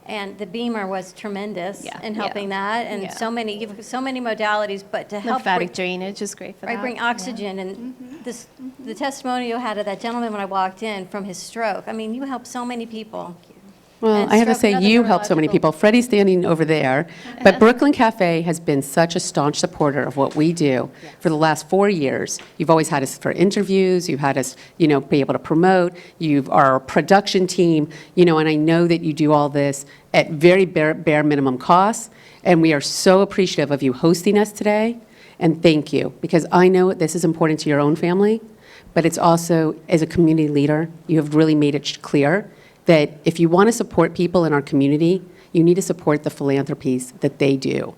And the Beamer was tremendous in helping that, and so many modalities, but to help Lymphatic drainage is great for that. bring oxygen, and the testimonial I had of that gentleman when I walked in from his stroke. I mean, you helped so many people. Well, And I have to stroke and say, other you helped so many neurological- people. Freddie's standing over there, but Brooklyn Cafe has been such a staunch supporter of what we do for the last 4 years. You've always had us for interviews, you've had us, be able to promote, you've our production team, and I know that you do all this at very bare minimum costs, and we are so appreciative of you hosting us today, and thank you, because I know this is important to your own family, but it's also, as a community leader, you have really made it clear that if you want to support people in our community, you need to support the philanthropies that they do.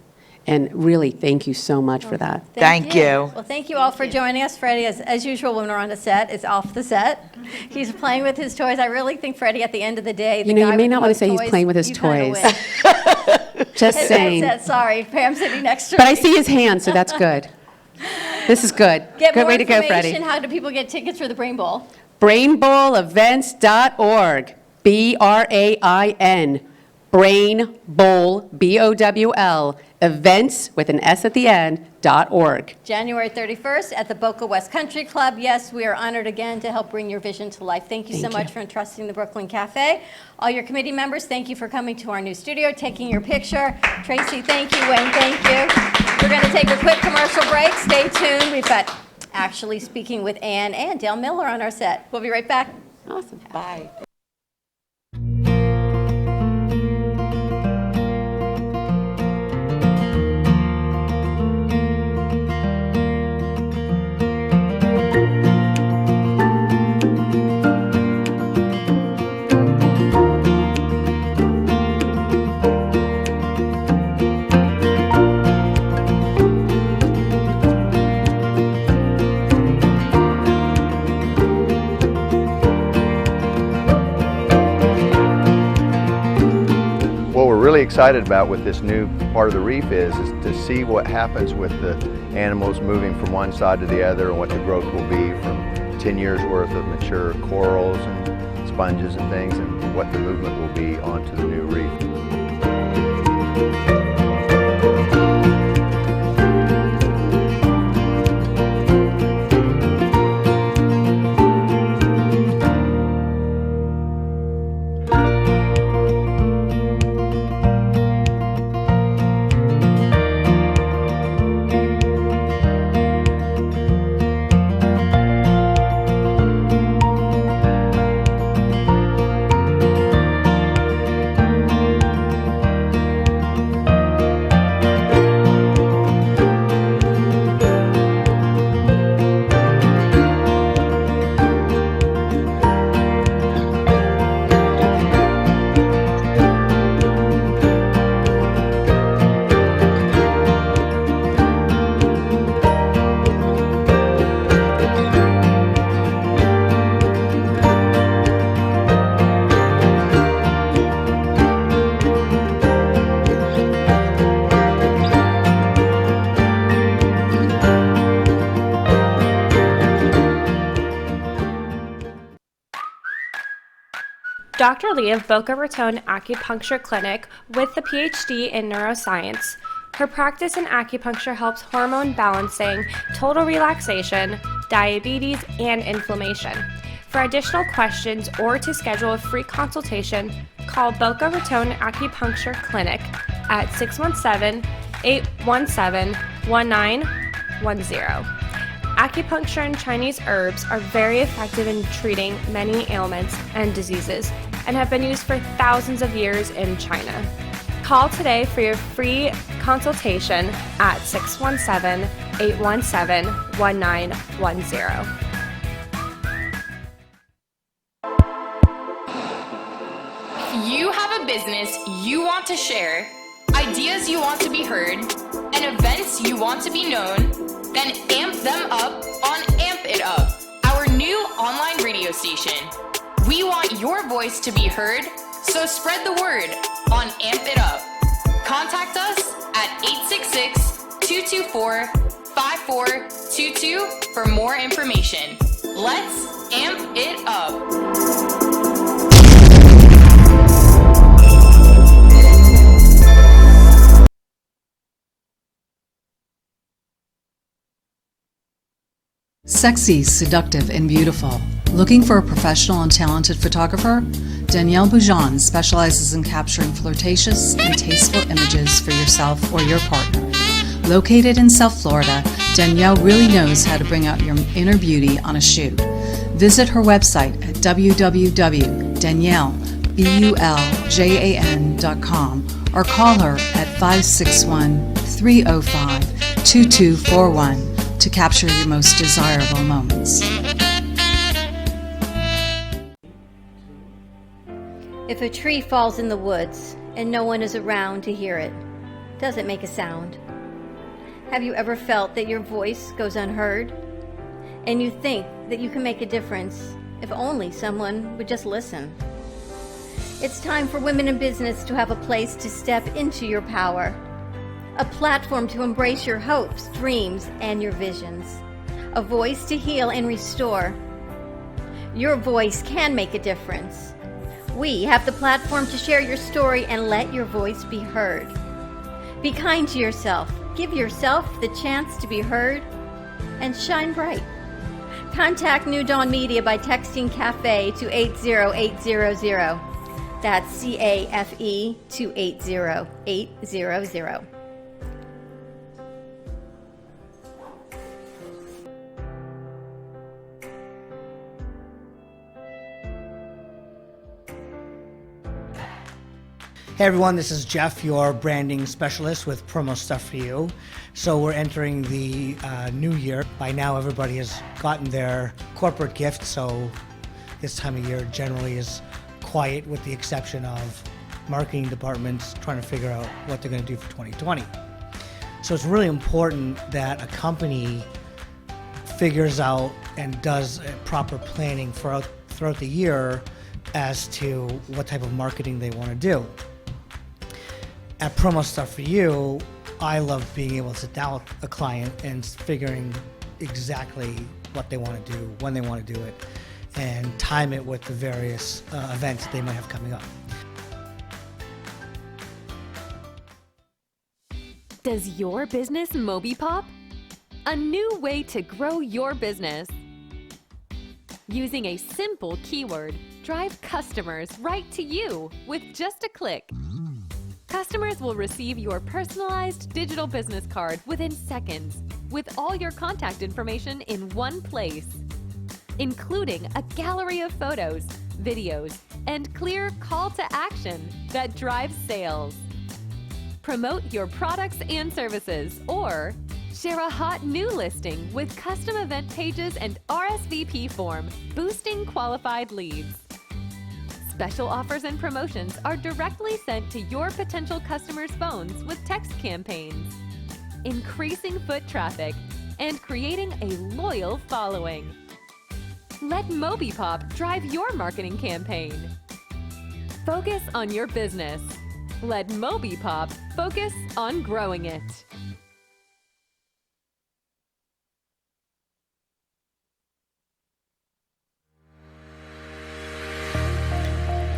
And really, thank you so much for that. Thank you. Well, thank you all for joining us. Freddie, as usual, when we're on the set, is off the set. He's playing with his toys. I really think Freddie, at the end of the day, You may not want to say he's playing with his toys. Just saying. Sorry, Pam's sitting next to me. But I see his hand, so that's good. This is good. Get Good more way to go, Freddie. information. How do people get tickets for the Brain Bowl? BrainBowlEvents.org. BRAIN. Brain Bowl, BOWL, events with an S at the end, .org. January 31st at the Boca West Country Club. Yes, we are honored again to help bring your vision to life. Thank you so much for entrusting the Brooklyn Cafe. All your committee members, thank you for coming to our new studio, taking your picture. Tracy, thank you. Wayne, thank you. We're going to take a quick commercial break. Stay tuned. We've got Actually Speaking with Ann and Dale Miller on our set. We'll be right back. Awesome. Bye. What we're really excited about with this new part of the reef is to see what happens with the animals moving from one side to the other and what the growth will be from 10 years worth of mature corals and sponges and things, and what the movement will be onto the new reef. Dr. Lee of Boca Raton Acupuncture Clinic with the PhD in neuroscience. Her practice in acupuncture helps hormone balancing, total relaxation, diabetes, and inflammation. For additional questions or to schedule a free consultation, call Boca Raton Acupuncture Clinic at 617-817-1910. Acupuncture and Chinese herbs are very effective in treating many ailments and diseases and have been used for thousands of years in China. Call today for your free consultation at 617-817-1910. If you have a business you want to share, ideas you want to be heard, and events you want to be known, then amp them up on Amp It Up, our new online radio station. We want your voice to be heard, so spread the word on Amp It Up. Contact us at 866-224-5422 for more information. Let's amp it up. Sexy, seductive, and beautiful. Looking for a professional and talented photographer? Danielle Boujon specializes in capturing flirtatious and tasteful images for yourself or your partner. Located in South Florida, Danielle really knows how to bring out your inner beauty on a shoot. Visit her website at www.daniellebuljan.com or call her at 561-305-2241 to capture your most desirable moments. If a tree falls in the woods and no one is around to hear it, does it make a sound? Have you ever felt that your voice goes unheard? And you think that you can make a difference if only someone would just listen? It's time for women in business to have a place to step into your power. A platform to embrace your hopes, dreams, and your visions. A voice to heal and restore. Your voice can make a difference. We have the platform to share your story and let your voice be heard. Be kind to yourself. Give yourself the chance to be heard and shine bright. Contact New Dawn Media by texting CAFE to 80800. That's CAFE to 80800. Hey everyone, this is Jeff, your branding specialist with Promo Stuff For You. So we're entering the new year. By now everybody has gotten their corporate gift, so this time of year generally is quiet with the exception of marketing departments trying to figure out what they're going to do for 2020. So it's really important that a company figures out and does proper planning throughout the year as to what type of marketing they want to do. At Promo Stuff For You, I love being able to sit down with a client and figuring exactly what they want to do, when they want to do it, and time it with the various events that they might have coming up. Does your business Moby Pop? A new way to grow your business. Using a simple keyword, drive customers right to you with just a click. Customers will receive your personalized digital business card within seconds with all your contact information in one place, including a gallery of photos, videos, and clear call to action that drives sales. Promote your products and services or share a hot new listing with custom event pages and RSVP form, boosting qualified leads. Special offers and promotions are directly sent to your potential customers' phones with text campaigns, increasing foot traffic and creating a loyal following. Let MobiPop drive your marketing campaign. Focus on your business. Let MobiPop focus on growing it.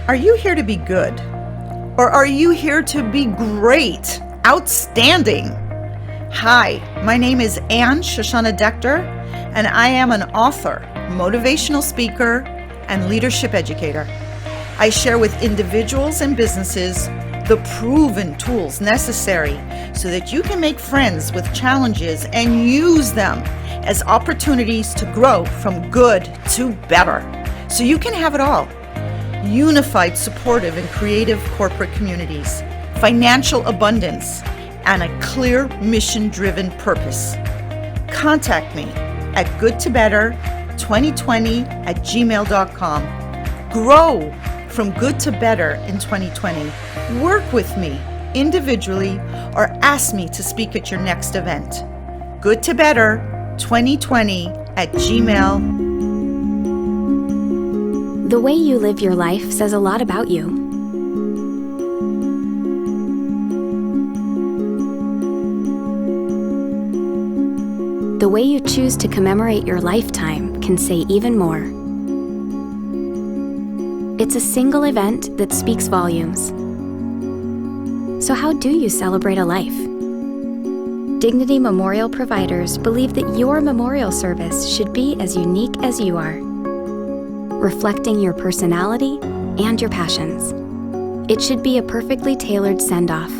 Are you here to be good? Or are you here to be great? Outstanding? Hi, my name is Anne Shoshana Dector, and I am an author, motivational speaker, and leadership educator. I share with individuals and businesses the proven tools necessary so that you can make friends with challenges and use them as opportunities to grow from good to better, so you can have it all. Unified, supportive, and creative corporate communities, financial abundance, and a clear mission-driven purpose. Contact me at goodtobetter2020@gmail.com. Grow from good to better in 2020. Work with me individually or ask me to speak at your next event. goodtobetter2020@gmail. The way you live your life says a lot about you. The way you choose to commemorate your lifetime can say even more. It's a single event that speaks volumes. So how do you celebrate a life? Dignity Memorial providers believe that your memorial service should be as unique as you are, reflecting your personality and your passions. It should be a perfectly tailored send-off,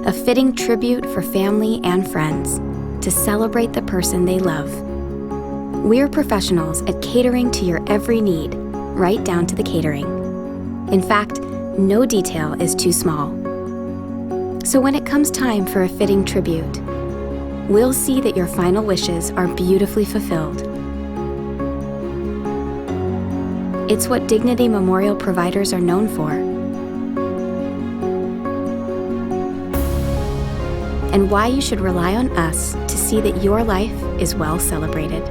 a fitting tribute for family and friends to celebrate the person they love. We're professionals at catering to your every need, right down to the catering. In fact, no detail is too small. So when it comes time for a fitting tribute, we'll see that your final wishes are beautifully fulfilled. It's what Dignity Memorial providers are known for. And why you should rely on us to see that your life is well celebrated.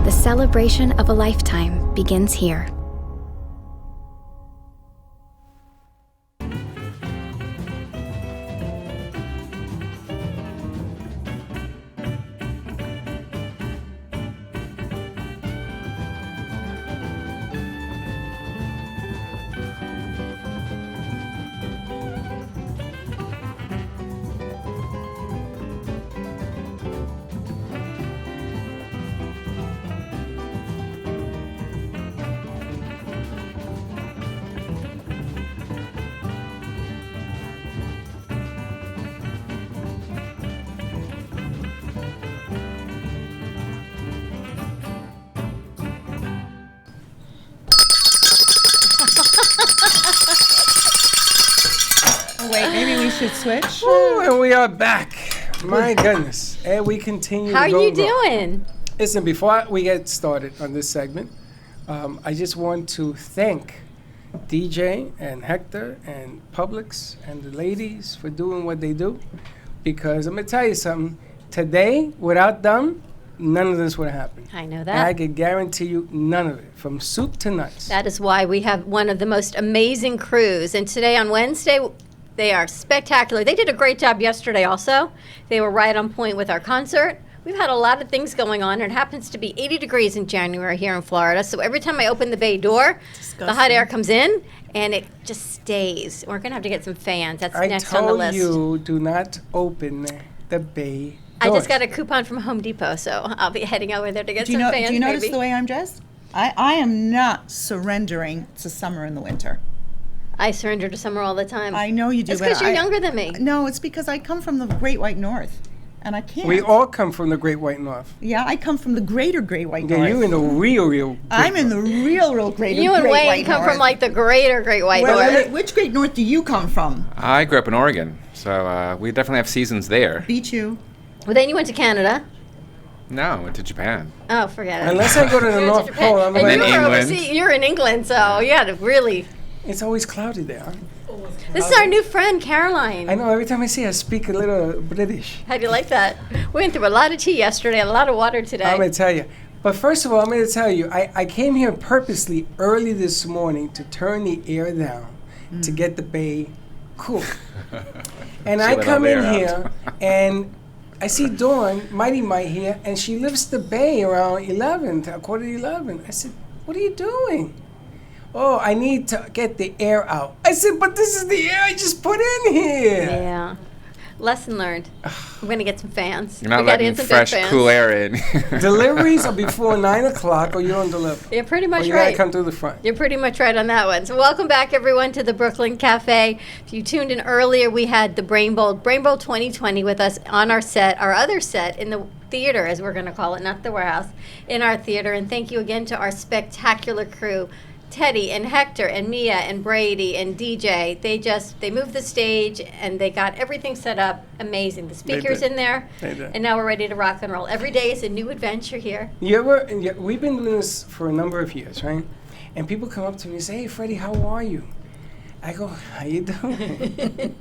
The celebration of a lifetime begins here. Wait, maybe we should switch? Ooh, and we are back. My goodness. And we continue How to are go you wrong. doing? Listen, before we get started on this segment, I just want to thank DJ and Hector and Publix and the ladies for doing what they do. Because I'm going to tell you something. Today, without them, none of this would have happened. I know And that. I can guarantee you none of it, from soup to nuts. That is why we have one of the most amazing crews. And today on Wednesday, they are spectacular. They did a great job yesterday also. They were right on point with our concert. We've had a lot of things going on. It happens to be 80 degrees in January here in Florida. So every time I open the bay door, the hot air comes in and it just stays. We're going to have to get some fans. That's next on the list. I told you, do not open the bay I just doors. got a coupon from Home Depot, so I'll be heading over there to get Do you, some know, fans. do you notice maybe. the way I'm dressed? I am not surrendering to summer and the winter. I surrender to summer all the time. I know you do. It's but because you're I- younger than me. No, it's because I come from the Great White North, and I can't. We all come from the Great White North. Yeah, I come from the Greater Great White Yeah, North. you in the real I'm in the real Greater You and Great Wayne White come North. from like the greater Great White Well, North. which Great North do you come from? I grew up in Oregon, so we definitely have seasons there. Beat you. Well, then you went to Canada. No, I went to Japan. Oh, forget it. Unless I go to the You went North Japan. Pole, I'm And like- you were England. overseas. You're in England, so you had to really. It's always cloudy there. Huh? This is our new friend, Caroline. I know, every time I see her, I speak a little British. How do you like that? We went through a lot of tea yesterday, a lot of water today. I'm going to tell you, But first of all, I'm going to tell you, I came here purposely early this morning to turn the air down to get the bay cool. And I Chilling come all the in air here and I see Dawn, Mighty Mite here, and she lifts the bay around 11, a quarter to 11. I said, what are you doing? Oh, I need to get the air out. I said, but this is the air I just put in here. Yeah. Lesson learned. We're going to get some fans. You're not We gotta letting get some fresh, big fans. cool air in. Deliveries are before 9 o'clock or you don't deliver. You're pretty much or you right. gotta come through the front. You're pretty much right on that one. So welcome back, everyone, to the Brooklyn Cafe. If you tuned in earlier, we had the Brain Bowl 2020 with us on our set, our other set in the theater, as we're going to call it, not the warehouse, in our theater. And thank you again to our spectacular crew. Teddy and Hector and Mia and Brady and DJ, they moved the stage and they got everything set up. Amazing. The speakers did. in there. They did. And now we're ready to rock and roll. Every day is a new adventure here. We've been doing this for a number of years, right? And people come up to me and say, hey, Freddie, how are you? I go, how you doing?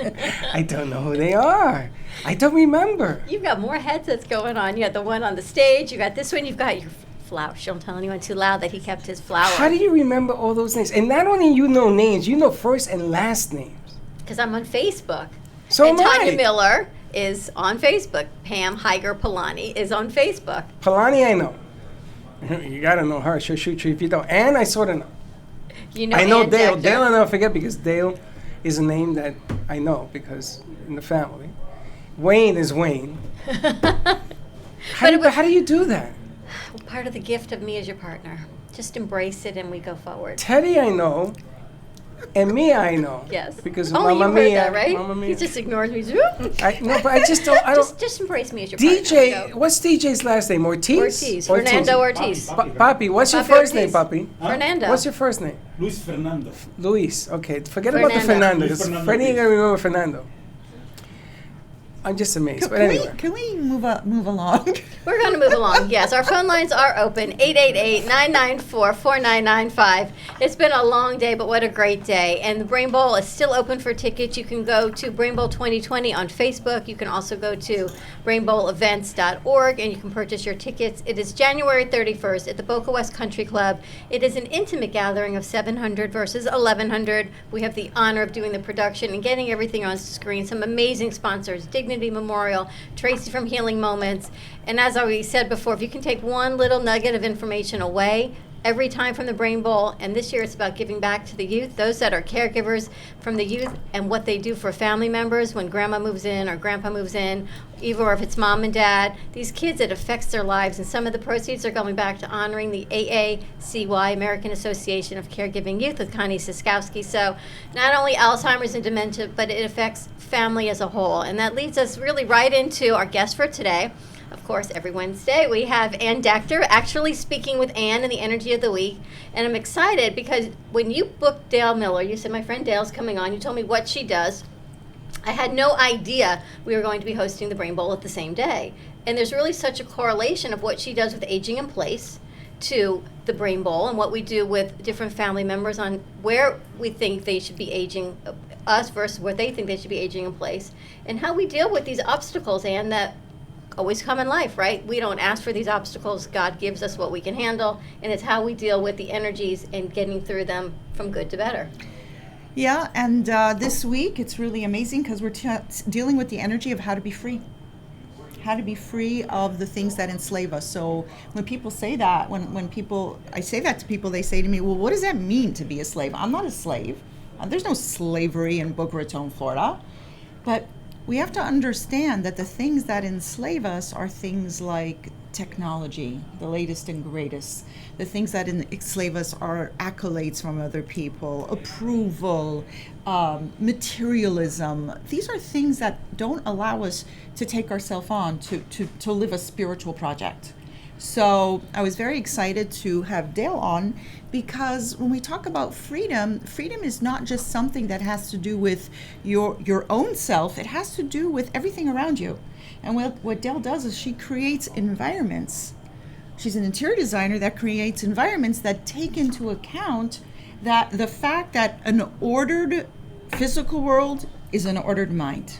I don't know who they are. I don't remember. You've got more headsets going on. You got the one on the stage. You got this one. You've got your flower. Don't tell anyone too loud that he kept his flower. How do you remember all those names? And not only you know names, you know first and last names. Because I'm on Facebook. So and am Tanya I. Miller is on Facebook. Pam Higer Polani is on Facebook. Polani, I know. You gotta know her. She'll shoot you if you don't. And I sort of know. You know I know Ann Dale. Dector. Dale I'll never forget because Dale is a name that I know because in the family. Wayne is Wayne. How do you do that? Part of the gift of me as your partner. Just embrace it and we go forward. Teddy I know, and Mia I know. Yes. Because Only Mamma you heard Mia, that, right? Mamma Mia. He just ignores me. No, but I just don't. I don't. Just embrace me as your partner. DJ, what's DJ's last name? Ortiz? Ortiz. Fernando Ortiz. Papi, what's your Papi first name, Ortiz. Papi? Fernando. What's your first name? Luis Fernando. Luis. Okay, forget about the Fernando. Fernando. Luis Because Fernando Freddie ain't Ortiz. gonna remember Fernando. I'm just amazed. But anyway. Can we move along? We're going to move along. Yes, our phone lines are open, 888-994-4995. It's been a long day, but what a great day. And the Brain Bowl is still open for tickets. You can go to Brain Bowl 2020 on Facebook. You can also go to brainbowlevents.org and you can purchase your tickets. It is January 31st at the Boca West Country Club. It is an intimate gathering of 700 versus 1,100. We have the honor of doing the production and getting everything on screen. Some amazing sponsors, Dignity Memorial, Tracy from Healing Moments. And as I said before, if you can take one little nugget of information away every time from the Brain Bowl, and this year it's about giving back to the youth, those that are caregivers from the youth and what they do for family members when grandma moves in or grandpa moves in, even or if it's mom and dad, these kids, it affects their lives. And some of the proceeds are going back to honoring the AACY, American Association of Caregiving Youth, with Connie Siskowski. So not only Alzheimer's and dementia, but it affects family as a whole. And that leads us really right into our guest for today. Of course, every Wednesday we have Ann Dector actually speaking with Ann in the Energy of the Week. And I'm excited because when you booked Dale Miller, you said, my friend Dale's coming on, you told me what she does. I had no idea we were going to be hosting the Brain Bowl at the same day. And there's really such a correlation of what she does with Aging in Place to the Brain Bowl and what we do with different family members on where we think they should be aging, us versus where they think they should be aging in place, and how we deal with these obstacles, and that always come in life, right? We don't ask for these obstacles. God gives us what we can handle, and it's how we deal with the energies and getting through them from good to better. Yeah, and this week it's really amazing because we're dealing with the energy of how to be free. How to be free of the things that enslave us. So when people say that, I say that to people, they say to me, well, what does that mean to be a slave? I'm not a slave. There's no slavery in Boca Raton, Florida. But we have to understand that the things that enslave us are things like technology, the latest and greatest. The things that enslave us are accolades from other people, approval, materialism. These are things that don't allow us to take ourselves on to live a spiritual project. So I was very excited to have Dale on because when we talk about freedom, freedom is not just something that has to do with your own self. It has to do with everything around you. And what Dale does is she creates environments. She's an interior designer that creates environments that take into account that the fact that an ordered physical world is an ordered mind.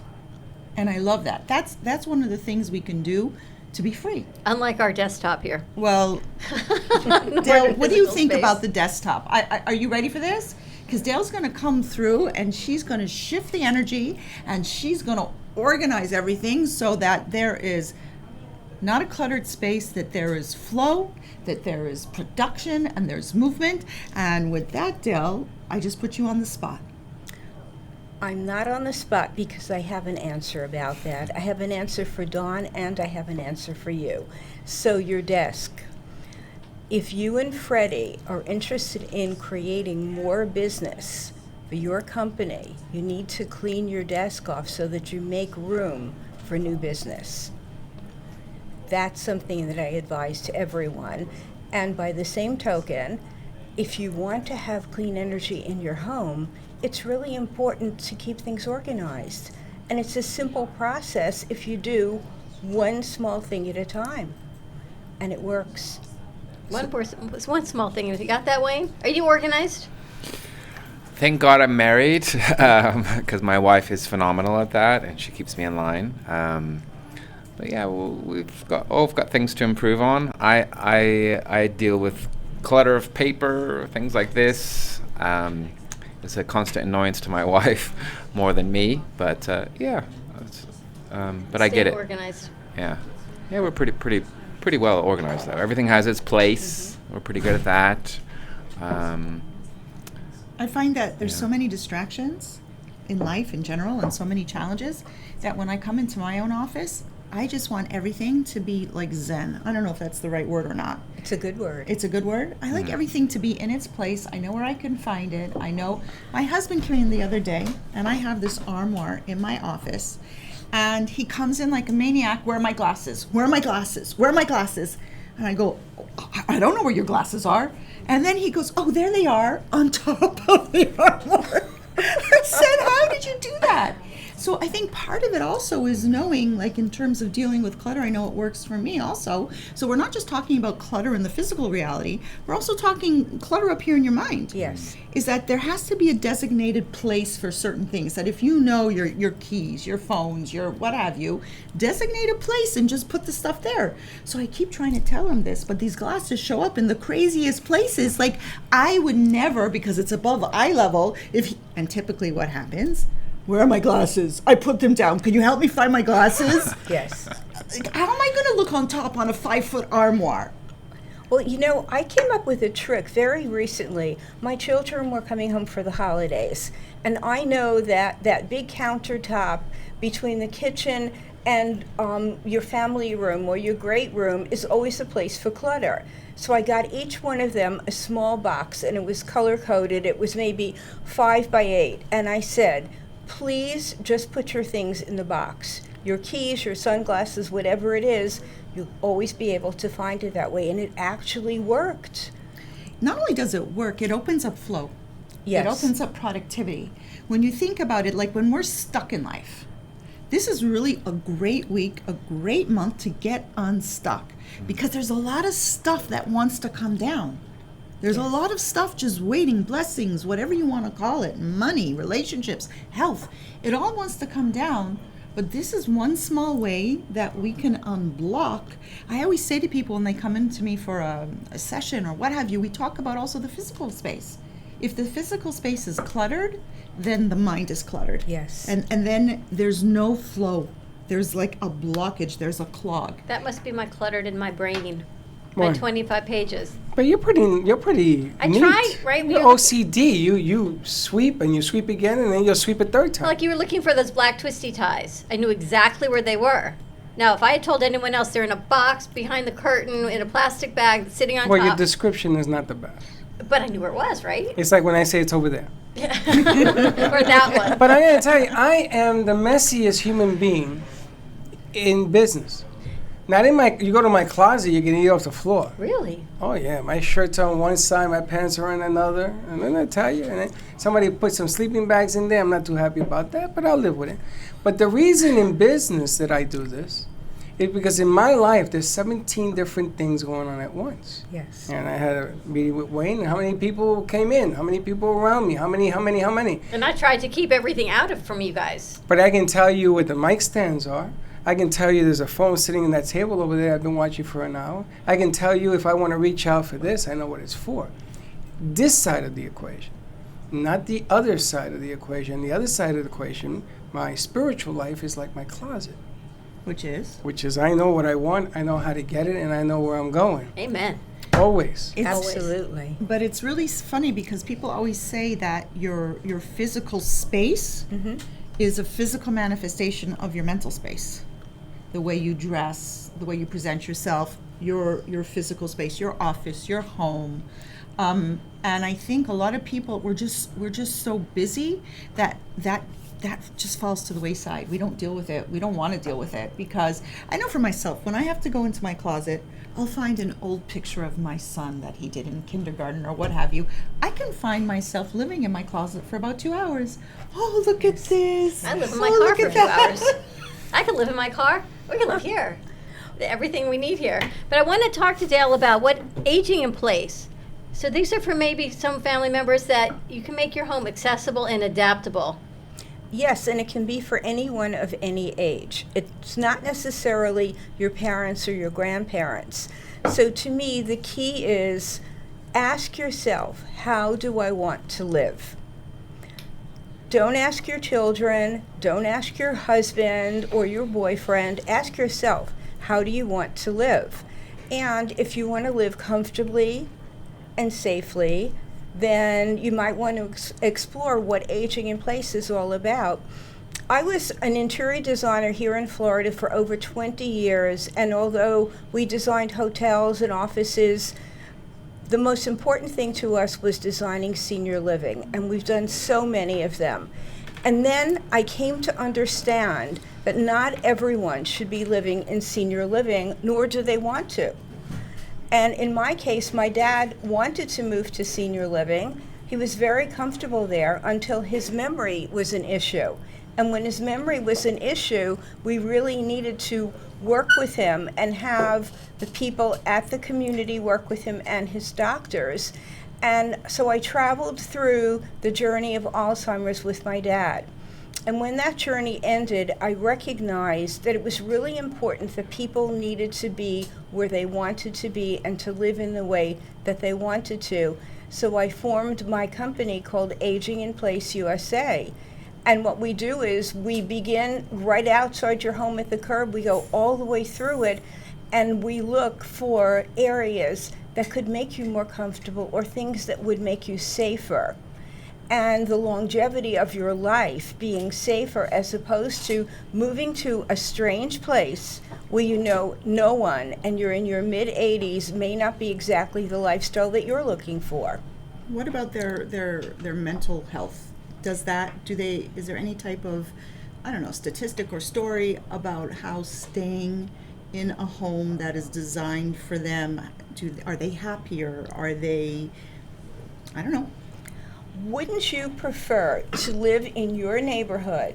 And I love that. That's one of the things we can do to be free. Unlike our desktop here. Well, Nor Dale, the what do you physical think space. about the desktop? Are you ready for this? Because Dale's going to come through and she's going to shift the energy and she's going to organize everything so that there is not a cluttered space, that there is flow, that there is production and there's movement. And with that, Dale, I just put you on the spot. I'm not on the spot because I have an answer about that. I have an answer for Dawn and I have an answer for you. So your desk. If you and Freddie are interested in creating more business for your company, you need to clean your desk off so that you make room for new business. That's something that I advise to everyone. And by the same token, if you want to have clean energy in your home, it's really important to keep things organized. And it's a simple process if you do one small thing at a time. And it works. One small thing. You got that, Wayne? Are you organized? Thank God I'm married, because my wife is phenomenal at that, and she keeps me in line. But yeah, we've got things to improve on. I deal with clutter of paper, things like this. It's a constant annoyance to my wife more than me, but yeah. But I get it. Organized. Yeah, we're pretty well organized though. Everything has its place. We're pretty good at that. I find that there's so many distractions in life in general and so many challenges that when I come into my own office, I just want everything to be like Zen. I don't know if that's the right word or not. It's a good word. It's a good word? I like everything to be in its place. I know where I can find it. I know. My husband came in the other day, and I have this armoire in my office, and he comes in like a maniac, where are my glasses? Where are my glasses? Where are my glasses? And I go, I don't know where your glasses are. And then he goes, oh, there they are on top of the armoire. I said, how did you do that? So I think part of it also is knowing, like in terms of dealing with clutter, I know it works for me also. So we're not just talking about clutter in the physical reality, we're also talking clutter up here in your mind. Yes. Is that there has to be a designated place for certain things, that if you know your keys, your phones, your what have you, designate a place and just put the stuff there. So I keep trying to tell him this, but these glasses show up in the craziest places. Like I would never, because it's above eye level, and typically what happens, where are my glasses? I put them down. Can you help me find my glasses? Yes. How am I going to look on top on a 5-foot armoire? Well, you know, I came up with a trick very recently. My children were coming home for the holidays, and I know that that big countertop between the kitchen and your family room or your great room is always a place for clutter. So I got each one of them a small box, and it was color-coded. It was maybe 5 by 8, and I said, please just put your things in the box. Your keys, your sunglasses, whatever it is, you'll always be able to find it that way. And it actually worked. Not only does it work, it opens up flow. Yes. It opens up productivity. When you think about it, like when we're stuck in life, this is really a great week, a great month to get unstuck, because there's a lot of stuff that wants to come down. There's a lot of stuff just waiting, blessings, whatever you want to call it, money, relationships, health. It all wants to come down, but this is one small way that we can unblock. I always say to people when they come into me for a session or what have you, we talk about also the physical space. If the physical space is cluttered, then the mind is cluttered. Yes. And then there's no flow. There's like a blockage, there's a clog. That must be my cluttered in my brain. My Why? 25 pages. But you're pretty I neat. tried, right? You're OCD. You sweep and you sweep again and then you'll sweep a third time. Like you were looking for those black twisty ties. I knew exactly where they were. Now, if I had told anyone else they're in a box behind the curtain in a plastic bag sitting on Well, your top. description is not the best. But I knew where it was, right? It's like when I say it's over there. Or that one. But I gotta tell you, I am the messiest human being in business. Not in my, you go to my closet, you can eat off the floor. Really? Oh yeah, my shirt's on one side, my pants are on another. And then I tell you, and then somebody put some sleeping bags in there. I'm not too happy about that, but I'll live with it. But the reason in business that I do this is because in my life, there's 17 different things going on at once. Yes. And I had a meeting with Wayne, and how many people came in? How many people around me? How many? And I tried to keep everything out of from you guys. But I can tell you what the mic stands are. I can tell you there's a phone sitting in that table over there I've been watching for an hour. I can tell you if I want to reach out for this, I know what it's for. This side of the equation, not the other side of the equation. The other side of the equation, my spiritual life is like my closet. Which is? Which is I know what I want, I know how to get it, and I know where I'm going. Amen. Always. Absolutely. But it's really funny because people always say that your physical space is a physical manifestation of your mental space. The way you dress, the way you present yourself, your physical space, your office, your home. And I think a lot of people, we're just so busy that just falls to the wayside. We don't deal with it. We don't want to deal with it because I know for myself, when I have to go into my closet, I'll find an old picture of my son that he did in kindergarten or what have you. I can find myself living in my closet for about 2 hours. Oh, look at this. I live in my Oh, car look for at 2 that. hours. I can live in my car. We can live here. Everything we need here. But I want to talk to Dale about what aging in place. So these are for maybe some family members that you can make your home accessible and adaptable. Yes, and it can be for anyone of any age. It's not necessarily your parents or your grandparents. So to me, the key is ask yourself, how do I want to live? Don't ask your children, don't ask your husband or your boyfriend. Ask yourself, how do you want to live? And if you want to live comfortably and safely, then you might want to explore what aging in place is all about. I was an interior designer here in Florida for over 20 years, and although we designed hotels and offices, the most important thing to us was designing senior living, and we've done so many of them. And then I came to understand that not everyone should be living in senior living, nor do they want to. And in my case, my dad wanted to move to senior living. He was very comfortable there until his memory was an issue. And when his memory was an issue, we really needed to work with him and have the people at the community work with him and his doctors. And so I traveled through the journey of Alzheimer's with my dad. And when that journey ended, I recognized that it was really important that people needed to be where they wanted to be and to live in the way that they wanted to. So I formed my company called Aging in Place USA. And what we do is we begin right outside your home at the curb. We go all the way through it, and we look for areas that could make you more comfortable or things that would make you safer. And the longevity of your life being safer as opposed to moving to a strange place where you know no one and you're in your mid-80s may not be exactly the lifestyle that you're looking for. What about their mental health? Is there any type of, I don't know, statistic or story about how staying in a home that is designed for them, are they happier? Are they, I don't know. Wouldn't you prefer to live in your neighborhood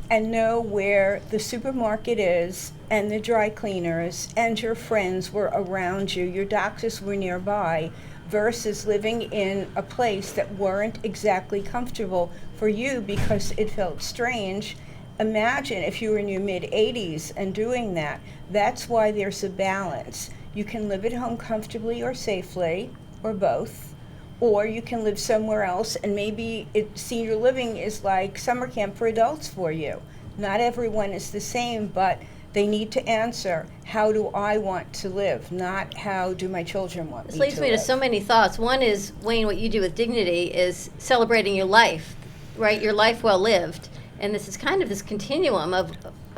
and know where the supermarket is and the dry cleaners and your friends were around you, your doctors were nearby, versus living in a place that weren't exactly comfortable for you because it felt strange? Imagine if you were in your mid-80s and doing that. That's why there's a balance. You can live at home comfortably or safely, or both. Or you can live somewhere else, and maybe senior living is like summer camp for adults for you. Not everyone is the same, but they need to answer, how do I want to live, not how do my children want me to live. This leads me to so many thoughts. One is, Wayne, what you do with Dignity is celebrating your life, right? Your life well lived. And this is kind of this continuum of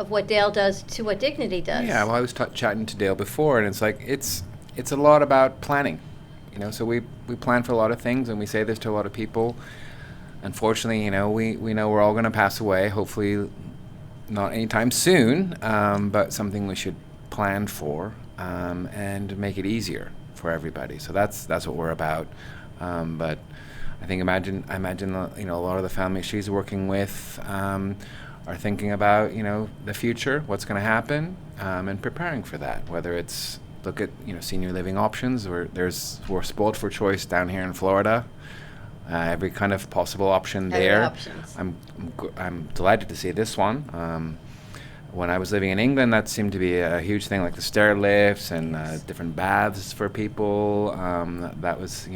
what Dale does to what Dignity does. Yeah, well, I was chatting to Dale before, and it's like, it's a lot about planning. You know, so we plan for a lot of things, and we say this to a lot of people. Unfortunately, you know, we know we're all going to pass away, hopefully not anytime soon, but something we should plan for and make it easier for everybody. So that's what we're about. But I think imagine you know, a lot of the families she's working with are thinking about, you know, the future, what's going to happen, and preparing for that. Whether it's look at, you know, senior living options, we're spoiled for choice down here in Florida. Every kind of possible option there. Options. I'm delighted to see this one. When I was living in England, that seemed to be a huge thing, like the stair lifts and different baths for people. That was,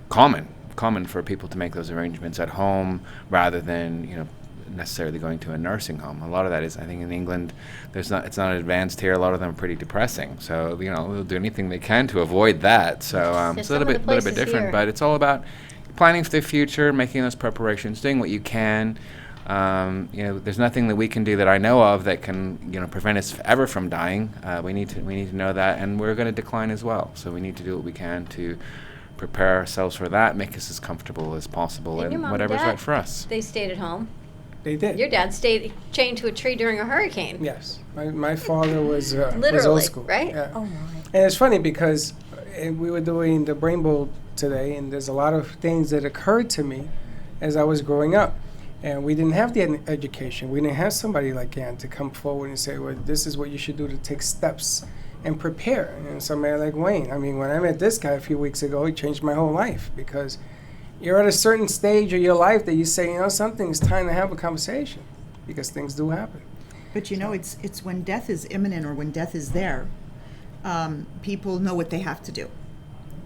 common for people to make those arrangements at home rather than, necessarily going to a nursing home. A lot of that is, I think, in England, it's not advanced here. A lot of them are pretty depressing. So, they'll do anything they can to avoid that. So it's a little bit different, here. but it's all about planning for the future, making those preparations, doing what you can. There's nothing that we can do that I know of that can, prevent us ever from dying. We need to know that, and we're going to decline as well. So we need to do what we can to prepare ourselves for that, make us as comfortable as possible, And your and mom whatever's and dad, right for us. They stayed at home. They did. Your dad stayed chained to a tree during a hurricane. Yes. My father was Literally, old school. right? Yeah. Oh, my. And it's funny because we were doing the Brain Bowl today, and there's a lot of things that occurred to me as I was growing up. And we didn't have the education. We didn't have somebody like Ann to come forward and say, well, this is what you should do to take steps and prepare. And somebody like Wayne, I mean, when I met this guy a few weeks ago, he changed my whole life because you're at a certain stage of your life that you say, something, it's time to have a conversation because things do happen. But it's when death is imminent or when death is there, people know what they have to do.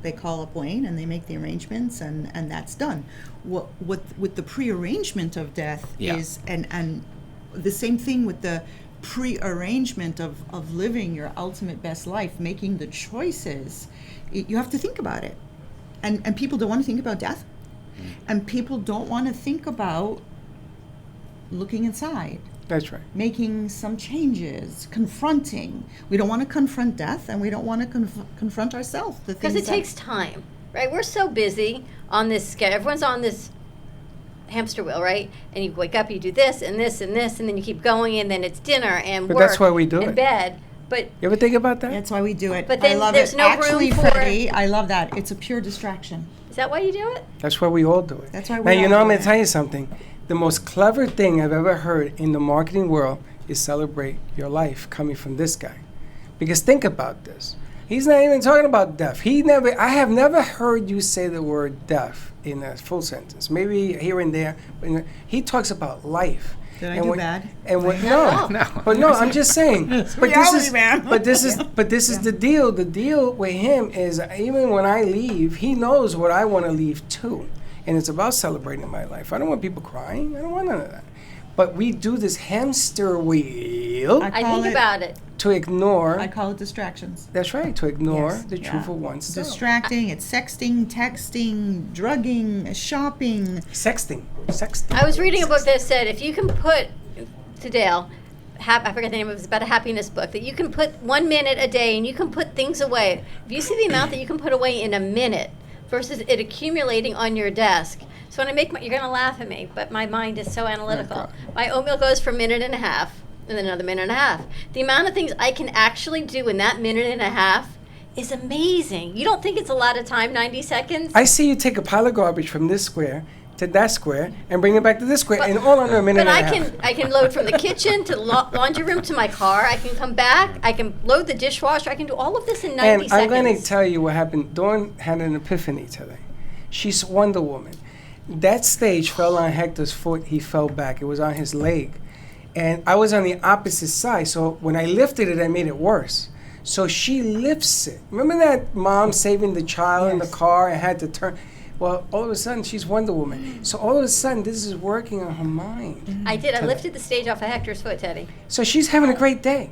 They call up Wayne and they make the arrangements and that's done. What with the prearrangement of death is and the same thing with the prearrangement of living your ultimate best life, making the choices. You have to think about it. And people don't want to think about death. And people don't want to think about looking inside. That's right. Making some changes, confronting. We don't want to confront death, and we don't want to confront ourselves. Because it takes time, right? We're so busy on this schedule. Everyone's on this hamster wheel, right? And you wake up, you do this and this and this, and then you keep going, and then it's dinner and But work that's why we do and it. bed. But You ever think about that? That's why we do it. But then I love there's it. no Actually, room for- Freddie, I love that. It's a pure distraction. is that why you do it? That's why we all do it. That's why we now, all I'm do going it. to tell you something. The most clever thing I've ever heard in the marketing world is celebrate your life coming from this guy. Because think about this. He's not even talking about death. I have never heard you say the word death in a full sentence. Maybe here and there. But he talks about life. Did I do bad? And no, I'm just saying. reality, man. But this is the deal. The deal with him is even when I leave, he knows what I want to leave too, and it's about celebrating my life. I don't want people crying. I don't want none of that. But we do this hamster wheel. I think about it. To ignore. I call it distractions. That's right. To ignore Yes, the truth of oneself. Distracting. It's sexting, texting, drugging, shopping. Sexting. I was reading a book that said if you can put, to Dale, I forget the name of it, it's about a happiness book, that you can put 1 minute a day and you can put things away. If you see the amount that you can put away in a minute versus it accumulating on your desk. So when I make you're going to laugh at me, but my mind is so analytical. My oatmeal goes for a minute and a half and then another minute and a half. The amount of things I can actually do in that minute and a half is amazing. You don't think it's a lot of time, 90 seconds? I see you take a pile of garbage from this square to that square and bring it back to this square, and all under a minute But and a half. I can load from the kitchen to the laundry room to my car. I can come back. I can load the dishwasher. I can do all of this in 90 And seconds. I'm going to tell you what happened. Dawn had an epiphany today. She's Wonder Woman. That stage fell on Hector's foot. He fell back. It was on his leg. And I was on the opposite side. So when I lifted it, I made it worse. So she lifts it. Remember that mom saving the child in the car and had to turn? Well, all of a sudden, she's Wonder Woman. So all of a sudden, this is working on her mind. I did. I today. lifted the stage off of Hector's foot, Teddy. So she's having a great day.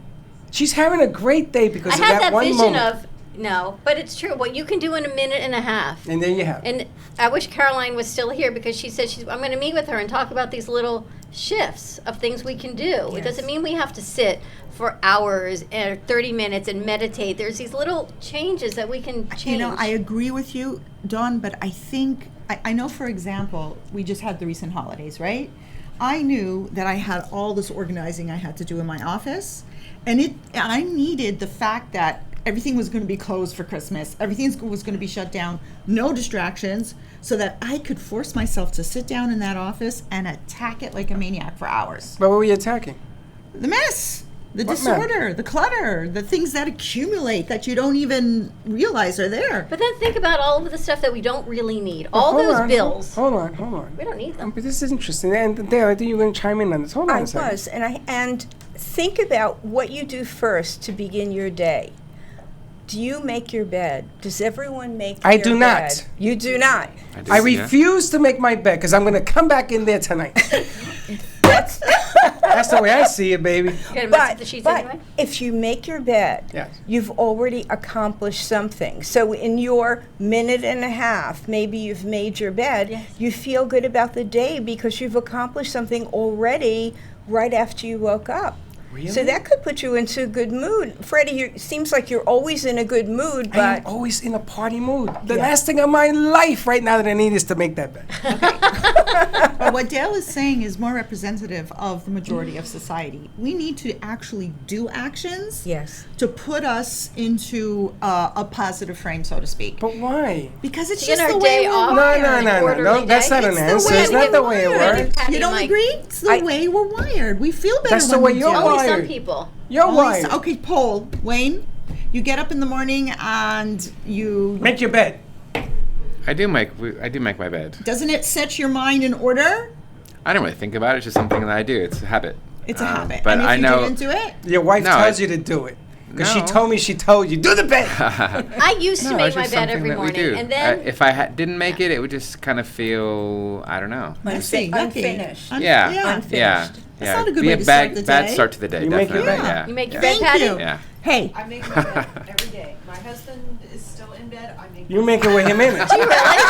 She's having a great day because I of had that one vision moment. of, no, but it's true. What you can do in a minute and a half. And there you have it. And I wish Caroline was still here because she said I'm going to meet with her and talk about these little shifts of things we can do. It doesn't mean we have to sit for hours or 30 minutes and meditate. There's these little changes that we can change. You know, I agree with you, Dawn, but I think, I know, for example, we just had the recent holidays, right? I knew that I had all this organizing I had to do in my office, and I needed the fact that everything was going to be closed for Christmas, everything was going to be shut down, no distractions, so that I could force myself to sit down in that office and attack it like a maniac for hours. But what were you attacking? The mess. The What disorder, the clutter, the things that accumulate that you don't even realize are there. But then think about all of the stuff that we don't really need. But All hold those on, bills. Hold on. We don't need them. But this is interesting. And Dale, I think you're going to chime in on this. Hold on I a second. was, and think about what you do first to begin your day. Do you make your bed? Does everyone make I their do not. bed? You do not. I refuse to make my bed because I'm going to come back in there tonight. That's the way I see it, baby. But if you make your bed, Yes. you've already accomplished something. So in your minute and a half, maybe you've made your bed, you feel good about the day because you've accomplished something already right after you woke up. Really? So that could put you into a good mood. Freddie, it seems like you're always in a good mood, I but am always in a party mood. The last thing of my life right now that I need is to make that bed. But what Dale is saying is more representative of the majority of society. We need to actually do actions to put us into a positive frame, so to speak. But why? Because it's To get just our the way day we're off wired. No, that's not an answer. It's not the way it works. You don't agree? It's the way we're wired. We feel better That's the when way we you're do. wired. Some people. You're Only wired. Okay, poll. Wayne, you get up in the morning and you... Make your bed. I do make my bed. Doesn't it set your mind in order? I don't really think about it. It's just something that I do. It's a habit. It's a habit. But and if I you know didn't do it? Your wife No, tells you to do it. Because she No. told me she told you, do the bed. I used to No, make it's my just bed something every that we morning, do. and then If I didn't make it, it would just kind of feel, I don't know. Messy, unfinished. Yeah. Yeah. Yeah. That's not a good Be way a to bad, start the bad day. start to the day, You make your definitely. bed? Yeah. you make your Thank bed, Patty? you. Yeah. Hey, I make my bed every day. My husband is still in bed. I make You make it with him in it. Do you really?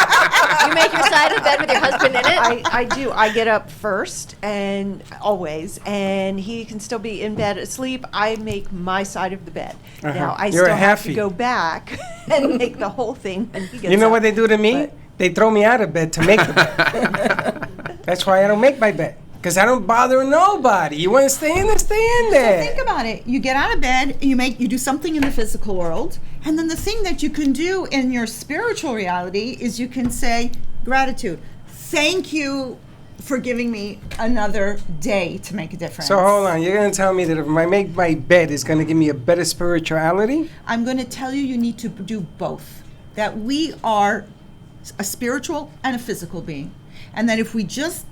You make your side of the bed with your husband in it? I do. I get up first and always, and he can still be in bed asleep. I make my side of the bed. Uh-huh. Now I You're a still have halfie. to go back and make the whole thing when he gets You know up. what they do to me? But- They throw me out of bed to make the bed. That's why I don't make my bed. Because I don't bother nobody. You want to stay in there, stay in there. So think about it. You get out of bed, you do something in the physical world, and then the thing that you can do in your spiritual reality is you can say gratitude. Thank you for giving me another day to make a difference. So hold on, you're going to tell me that if I make my bed, it's going to give me a better spirituality? I'm going to tell you need to do both. That we are a spiritual and a physical being. And that if we just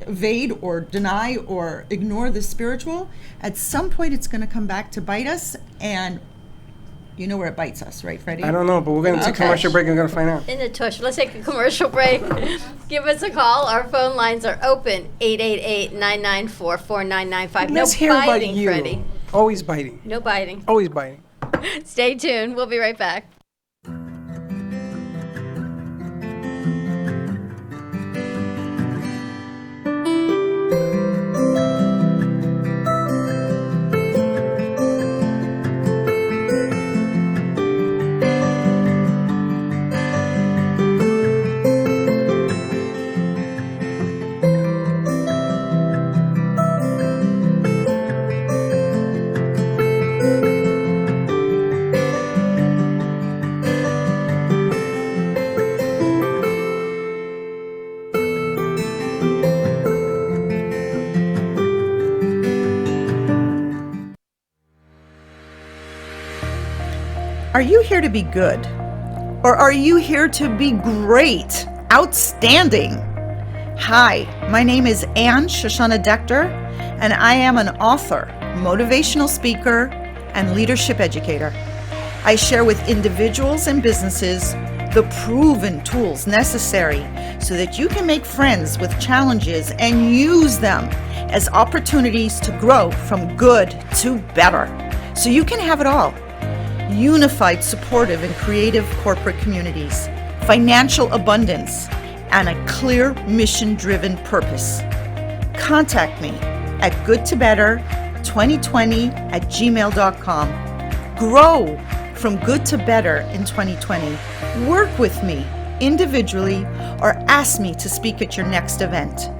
evade or deny or ignore the spiritual, at some point it's going to come back to bite us, and you know where it bites us, right, Freddie? I don't know, but we're going to take a Okay. commercial break and we're going to find out. In the tush. Let's take a commercial break. Give us a call. Our phone lines are open. 888-994-4995. No Let's hear about biting, you. Freddie. Always biting. No biting. Always biting. Stay tuned. We'll be right back. Are you here to be good? Or are you here to be great, outstanding? Hi, my name is Ann Shoshana Dector, and I am an author, motivational speaker, and leadership educator. I share with individuals and businesses the proven tools necessary so that you can make friends with challenges and use them as opportunities to grow from good to better, so you can have it all. Unified, supportive, and creative corporate communities, financial abundance, and a clear mission-driven purpose. Contact me at goodtobetter2020@gmail.com. Grow from good to better in 2020. Work with me individually or ask me to speak at your next event.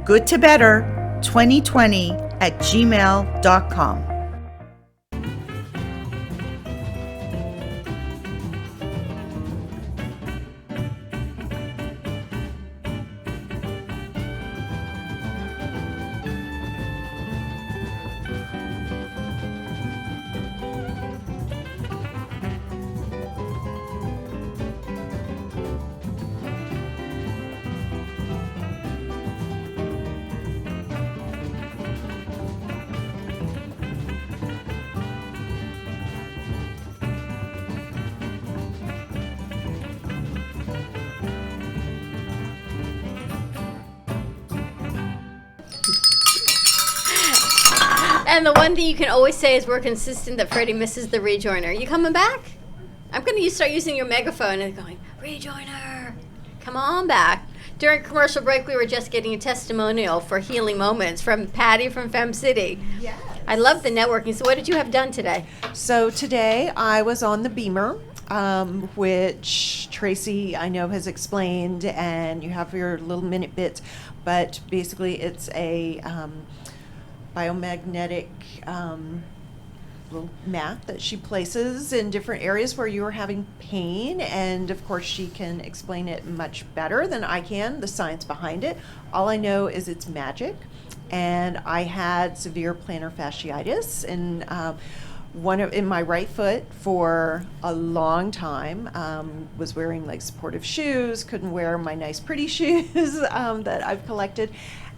goodtobetter2020@gmail.com. And the one thing you can always say is we're consistent that Freddie misses the rejoiner. You coming back? I'm going to start using your megaphone and going, rejoiner, come on back. During commercial break, we were just getting a testimonial for Healing Moments from Patty from Fem City. Yes. I love the networking. So what did you have done today? So today I was on the Beamer, which Tracy I know has explained, and you have your little minute bits, but basically it's a biomagnetic little mat that she places in different areas where you are having pain, and of course she can explain it much better than I can, the science behind it. All I know is it's magic, and I had severe plantar fasciitis in my right foot for a long time. Was wearing like supportive shoes, couldn't wear my nice pretty shoes that I've collected,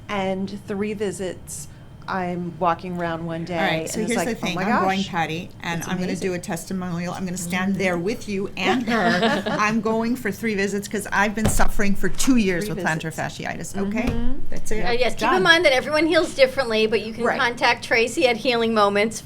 and 3 visits. I'm walking around one day. All right, so and it's here's like, the thing. Oh my I'm gosh, going, Patty, and it's I'm going to amazing. do a testimonial. I'm going to stand there with you and her. I'm going for 3 visits because I've been suffering for 2 years 3 with plantar visits. fasciitis. Okay, that's it. Yes, keep in Done. mind that everyone heals differently, but you can Right. contact Tracy at Healing Moments,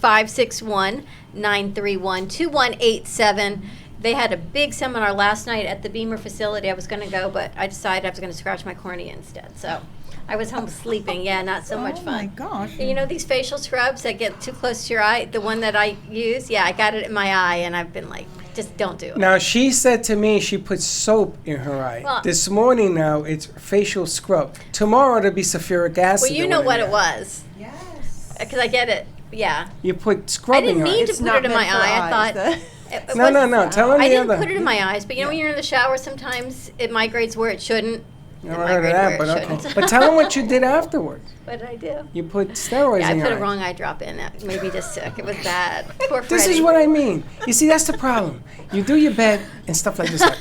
561-931-2187. They had a big seminar last night at the Beamer facility. I was going to go, but I decided I was going to scratch my cornea instead. So I was home sleeping. Yeah, not so much fun. Oh my gosh. And you know these facial scrubs that get too close to your eye? The one that I use? Yeah, I got it in my eye, and I've been like, just don't do it. Now, she said to me she put soap in her eye. Well- This morning now, it's facial scrub. Tomorrow, it'll be sulfuric acid. Well, you that know went what in it there. was. Yes. Because I get it. Yeah. You put I scrubbing didn't on mean it. to put it in my meant for eye. I eyes, thought. though. it No, no, wasn't- no. Tell her I the didn't other. put it in my eyes, but you know when you're in the shower, sometimes it migrates where it shouldn't. Never It heard of migrated that, where but it okay. shouldn't. But tell them what you did afterwards. What did I do? You put steroids Yeah, I in put your a eye. wrong eye drop in. That made me just sick. It was bad. Poor This Freddie. is what I mean. You see, that's the problem. You do your bed and stuff like this. Maybe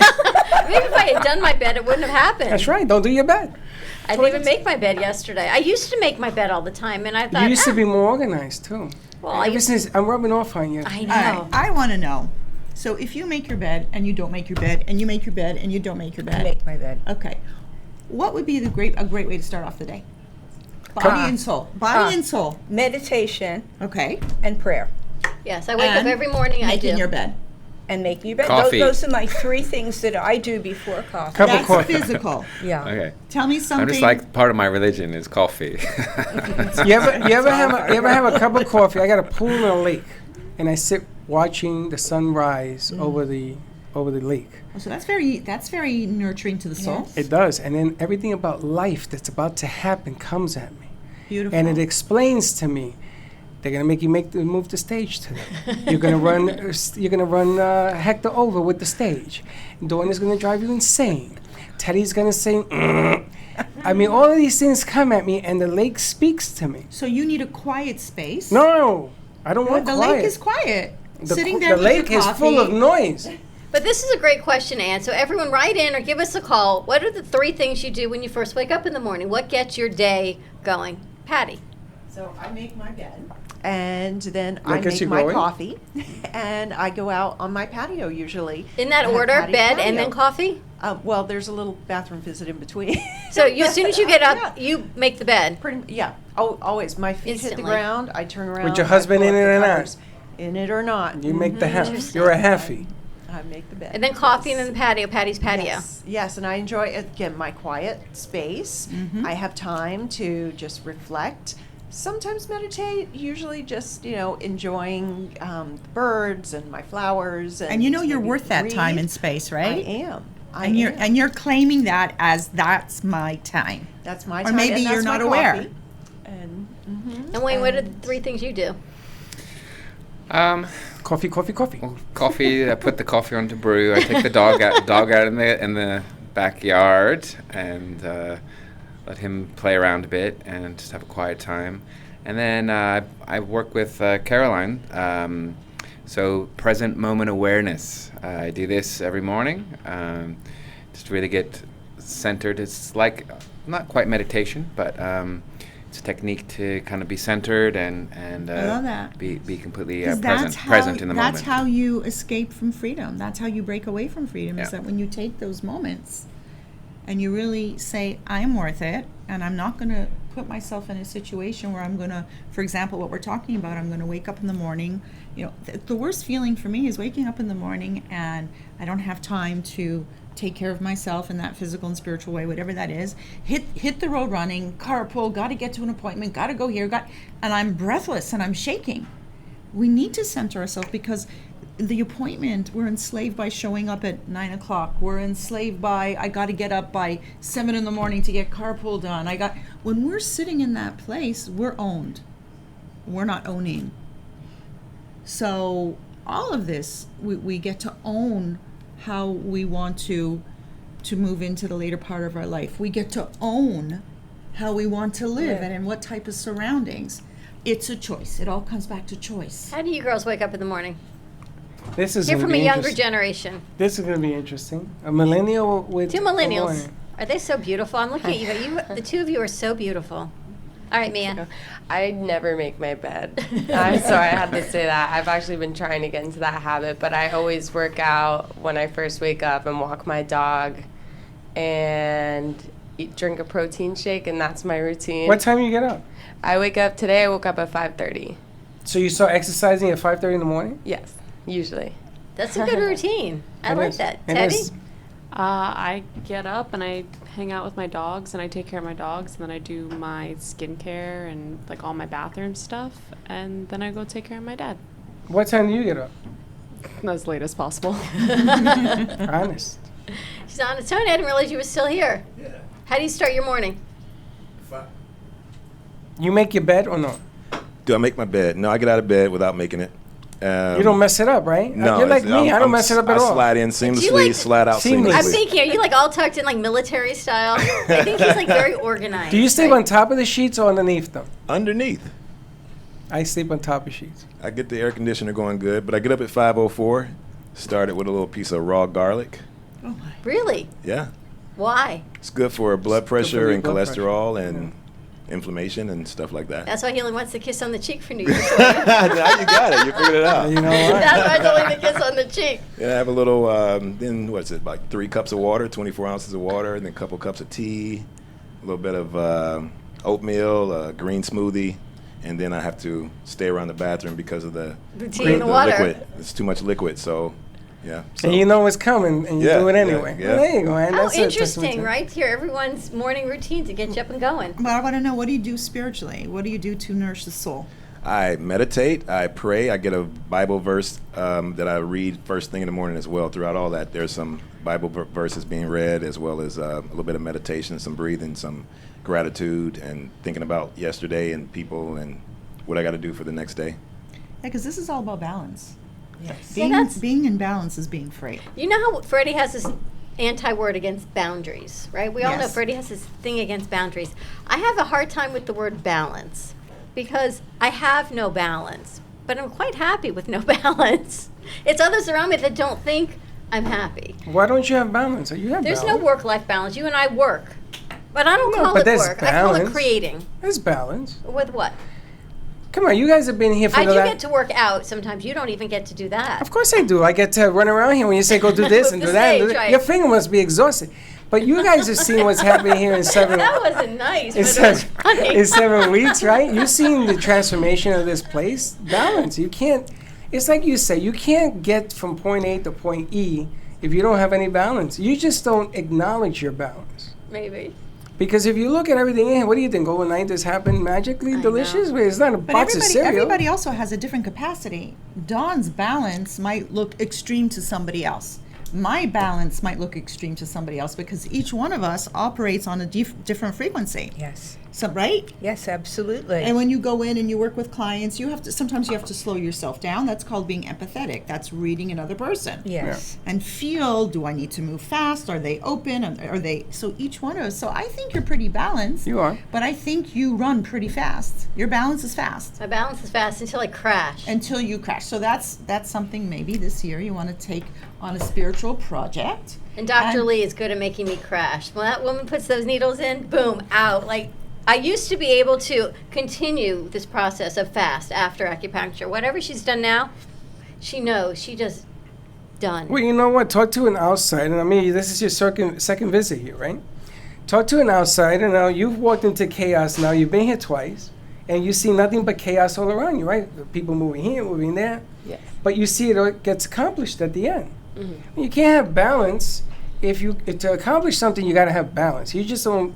if I had done my bed, it wouldn't have happened. That's right. Don't do your bed. I didn't even make my bed yesterday. I used to make my bed all the time, and I thought, You used to be more organized, too. Well, I Ever used- since I'm rubbing off on you. I All know. right, I want to know. So if you make your bed and you don't make your bed and you make your bed and you don't make your bed. Make my bed. Okay. What would be a great way to start off the day? Body and soul. Body and soul. Meditation Okay. and prayer. Yes, I wake up And every morning. I do. Making your bed. And making your bed. Coffee. Those are my 3 things that I do before coffee. Cup of That's coffee. physical. Yeah. Okay. Tell me I'm something. just like part of my religion is coffee. You ever have a cup of coffee? I got a pool and a lake, and I sit watching the sun rise over the lake. So that's very nurturing to the soul. It does, and then everything about life that's about to happen comes at me, Beautiful. and it explains to me. They're gonna make you move the stage today. You're gonna run Hector over with the stage. Dawn is gonna drive you insane. Teddy's gonna sing. I mean, all of these things come at me, and the lake speaks to me. So you need a quiet space. No, I don't want The quiet. lake is quiet. The Sitting qu- there the with lake your is coffee. full of noise. But this is a great question, Ann. So everyone write in or give us a call. What are the 3 things you do when you first wake up in the morning? What gets your day going? Patty. So I make my bed, and then I Like as make you my go in? coffee, and I go out on my patio usually. In that I have order, patio- bed and then patio. coffee? Well, there's a little bathroom visit in between. So as soon as you get up, you make the bed. Yeah, always. My feet hit Instantly. the ground, I turn around. With your I husband pull in up it the or not? covers. In it or not. You make the half. Interesting. You're a halfie. I make the bed. And then coffee and then the patio, Patty's patio. Yes, and I enjoy, again, my quiet space. Mm-hmm. I have time to just reflect. Sometimes meditate, usually just, enjoying the birds and my flowers. And you know you're maybe worth that read. time and space, right? I am. And you're claiming that as that's my time. That's my Or time. maybe and you're that's my not aware. coffee. And, And Wayne, what are the 3 things you do? Coffee. Coffee. I put the coffee on to brew. I take the dog out in the backyard and let him play around a bit and just have a quiet time. And then I work with Caroline. So present moment awareness. I do this every morning. Just to really get centered. It's like not quite meditation, but it's a technique to kind of be centered and I love that. be completely 'Cause present in the that's moment. how you escape from freedom. That's how you break away from freedom. Is Yeah. that when you take those moments and you really say, "I'm worth it, and I'm not going to put myself in a situation where I'm going to, for example, what we're talking about, I'm going to wake up in the morning. The worst feeling for me is waking up in the morning and I don't have time to take care of myself in that physical and spiritual way, whatever that is. Hit the road running, carpool, got to get to an appointment, got to go here, and I'm breathless and I'm shaking. We need to center ourselves because the appointment, we're enslaved by showing up at 9 o'clock. We're enslaved by, I got to get up by 7 in the morning to get carpool done. When we're sitting in that place, we're owned. We're not owning. So all of this, we get to own how we want to move into the later part of our life. We get to own how we want to live and in what type of surroundings. It's a choice. It all comes back to choice. How do you girls wake up in the morning? This is You're gonna from be a younger interesting. generation. This is going to be interesting. A millennial with Two a millennials. morning. Are they so beautiful? I'm looking at you. The two of you are so beautiful. All right, Mia. I never make my bed. I'm sorry I had to say that. I've actually been trying to get into that habit, but I always work out when I first wake up and walk my dog and drink a protein shake, and that's my routine. What time you get up? I woke up at 5:30. So you start exercising at 5:30 in the morning? Yes, usually. That's a good routine. I It like is. that. It Teddy? is. I get up and I hang out with my dogs and I take care of my dogs and then I do my skincare and like all my bathroom stuff and then I go take care of my dad. What time do you get up? As late as possible. Honest. She's on its own. I didn't realize you were still here. Yeah. How do you start your morning? You make your bed or no? Do I make my bed? No, I get out of bed without making it. You don't mess it up, right? No, You're like me. I don't mess it up at all. I slide in seamlessly, slide out seamless? seamlessly. I'm thinking, are you like all tucked in like military style? I think he's like very organized. Do you sleep on top of the sheets or underneath them? Underneath. I sleep on top of sheets. I get the air conditioner going good, but I get up at 5:04. Start it with a little piece of raw garlic. Oh my. Really? Yeah. Why? It's good for blood pressure your and blood cholesterol and inflammation and stuff like that. That's why he only wants the kiss on the cheek for New Year's. Now you got it. You figured it out. You know what? That's why it's only the kiss on the cheek. Yeah, I have a little, then what's it, like 3 cups of water, 24 ounces of water, and then a couple cups of tea, a little bit of oatmeal, a green smoothie, and then I have to stay around the bathroom because of the tea and the water. liquid. It's too much liquid, so yeah. So. And you know it's coming, and you do it anyway. Yeah. Well, there you go, man. How That's a testament interesting, to- right? Here, everyone's morning routine to get you up and going. But I want to know, what do you do spiritually? What do you do to nourish the soul? I meditate, I pray, I get a Bible verse that I read first thing in the morning as well. Throughout all that, there's some Bible verses being read, as well as a little bit of meditation, some breathing, some gratitude, and thinking about yesterday and people and what I got to do for the next day. Yeah, because this is all about balance. Yes. Being in balance is being free. You know how Freddie has this anti-word against boundaries, right? We all know Yes. Freddie has this thing against boundaries. I have a hard time with the word balance because I have no balance, but I'm quite happy with no balance. It's others around me that don't think I'm happy. Why don't you have balance? You have There's balance. no work-life balance. You and I work, but I don't No, call but it there's work. I call it balance. creating. There's balance. With what? Come on, you guys have been here for I the do last... get to work out sometimes. You don't even get to do that. Of course I do. I get to run around here when you say go do this and The do that. And do stage, that. right. Your finger must be exhausted. But you guys have seen what's happening here in seven... That wasn't nice, in but it was seven, funny. in 7 weeks, right? You've seen the transformation of this place. Balance. You can't... It's like you say, you can't get from point A to point E if you don't have any balance. You just don't acknowledge your balance. Maybe. Because if you look at everything in here, what do you think? Overnight this happened magically delicious? Wait, it's not a But box of cereal. everybody also has a different capacity. Dawn's balance might look extreme to somebody else. My balance might look extreme to somebody else because each one of us operates on a different frequency. Yes. So, right? Yes, absolutely. And when you go in and you work with clients, sometimes you have to slow yourself down. That's called being empathetic. That's reading another person. Yes. And feel, do I need to move fast? Are they open? Are they, so each one of us, so I think you're pretty balanced. You are. But I think you run pretty fast. Your balance is fast. My balance is fast until I crash. Until you crash. So that's something maybe this year you want to take on a spiritual project. And Dr. Lee is good at making me crash. When that woman puts those needles in, boom, out. Like, I used to be able to continue this process of fast after acupuncture. Whatever she's done now, she knows. She just done. Well, you know what? Talk to an outsider. I mean, this is your second visit here, right? talk to an outsider. Now, you've walked into chaos now. You've been here twice, and you see nothing but chaos all around you, right? The people moving here, moving there. Yes. But you see it all gets accomplished at the end. Mm-hmm. You can't have balance. To accomplish something, you got to have balance. You just don't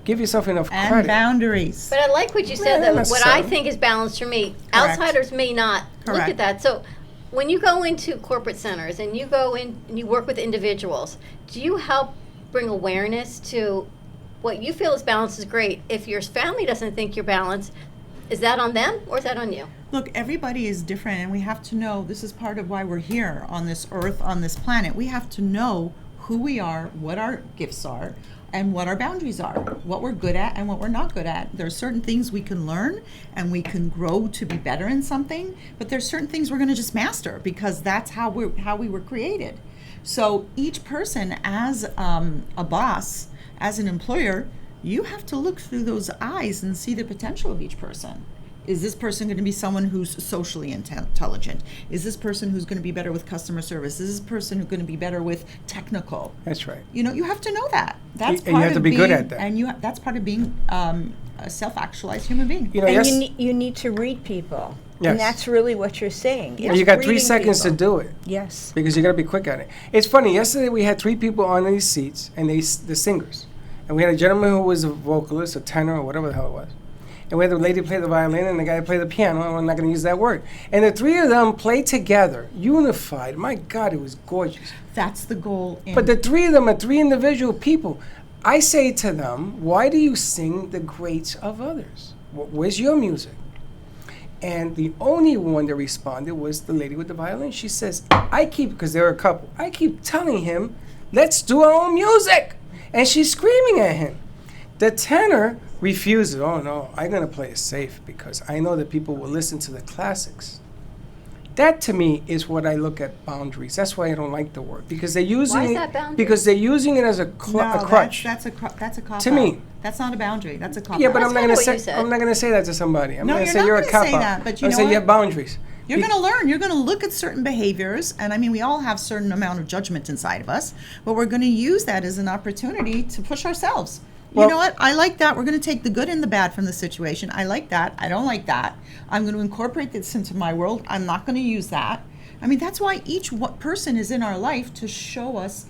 give yourself enough And credit. boundaries. But I like what you said, Yeah, though. What I necessarily. think is balance for me, Correct. outsiders may not look Correct. at that. So when you go into corporate centers and you go in and you work with individuals, do you help bring awareness to what you feel is balance is great? If your family doesn't think you're balanced, is that on them or is that on you? Look, everybody is different, and we have to know this is part of why we're here on this earth, on this planet. We have to know who we are, what our gifts are, and what our boundaries are, what we're good at and what we're not good at. There are certain things we can learn and we can grow to be better in something, but there's certain things we're going to just master because that's how we were created. So each person, as a boss, as an employer, you have to look through those eyes and see the potential of each person. Is this person going to be someone who's socially intelligent? Is this person who's going to be better with customer service? Is this person who's going to be better with technical? That's right. You know, you have to know that. That's And you have to be good at that. And that's part of being a self-actualized human being. You know, And yes, you need to read people. Yes. And that's really what you're saying. and is you got 3 reading seconds people. to do it. Yes. Because you got to be quick at it. It's funny. Yesterday we had 3 people on these seats, and the singers, and we had a gentleman who was a vocalist, a tenor, or whatever the hell it was, and we had the lady play the violin and the guy play the piano. And I'm not going to use that word. And the 3 of them played together, unified. My God, it was gorgeous. That's the goal. But the 3 of them are 3 individual people. I say to them, why do you sing the greats of others? Where's your music? And the only one that responded was the lady with the violin. She says, because they're a couple, I keep telling him, let's do our own music. And she's screaming at him. The tenor refuses. Oh, no, I'm going to play it safe because I know that people will listen to the classics. That to me is what I look at boundaries. That's why I don't like the word, because they're using Why is it that boundary? because they're using it as a crutch. That's a cop-out. To me. That's not a boundary. That's a cop-out. Yeah, but I'm not kinda going to what you say said. I'm not going to say that to somebody. I'm No, going to you're say not you're a gonna cop say out. that, but you I'm know say you what? have boundaries. You're going to learn. You're going to look at certain behaviors, and I mean, we all have certain amount of judgment inside of us, but we're going to use that as an opportunity to push ourselves. Well- You know what? I like that. We're going to take the good and the bad from the situation. I like that. I don't like that. I'm going to incorporate this into my world. I'm not going to use that. I mean, that's why each person is in our life to show us.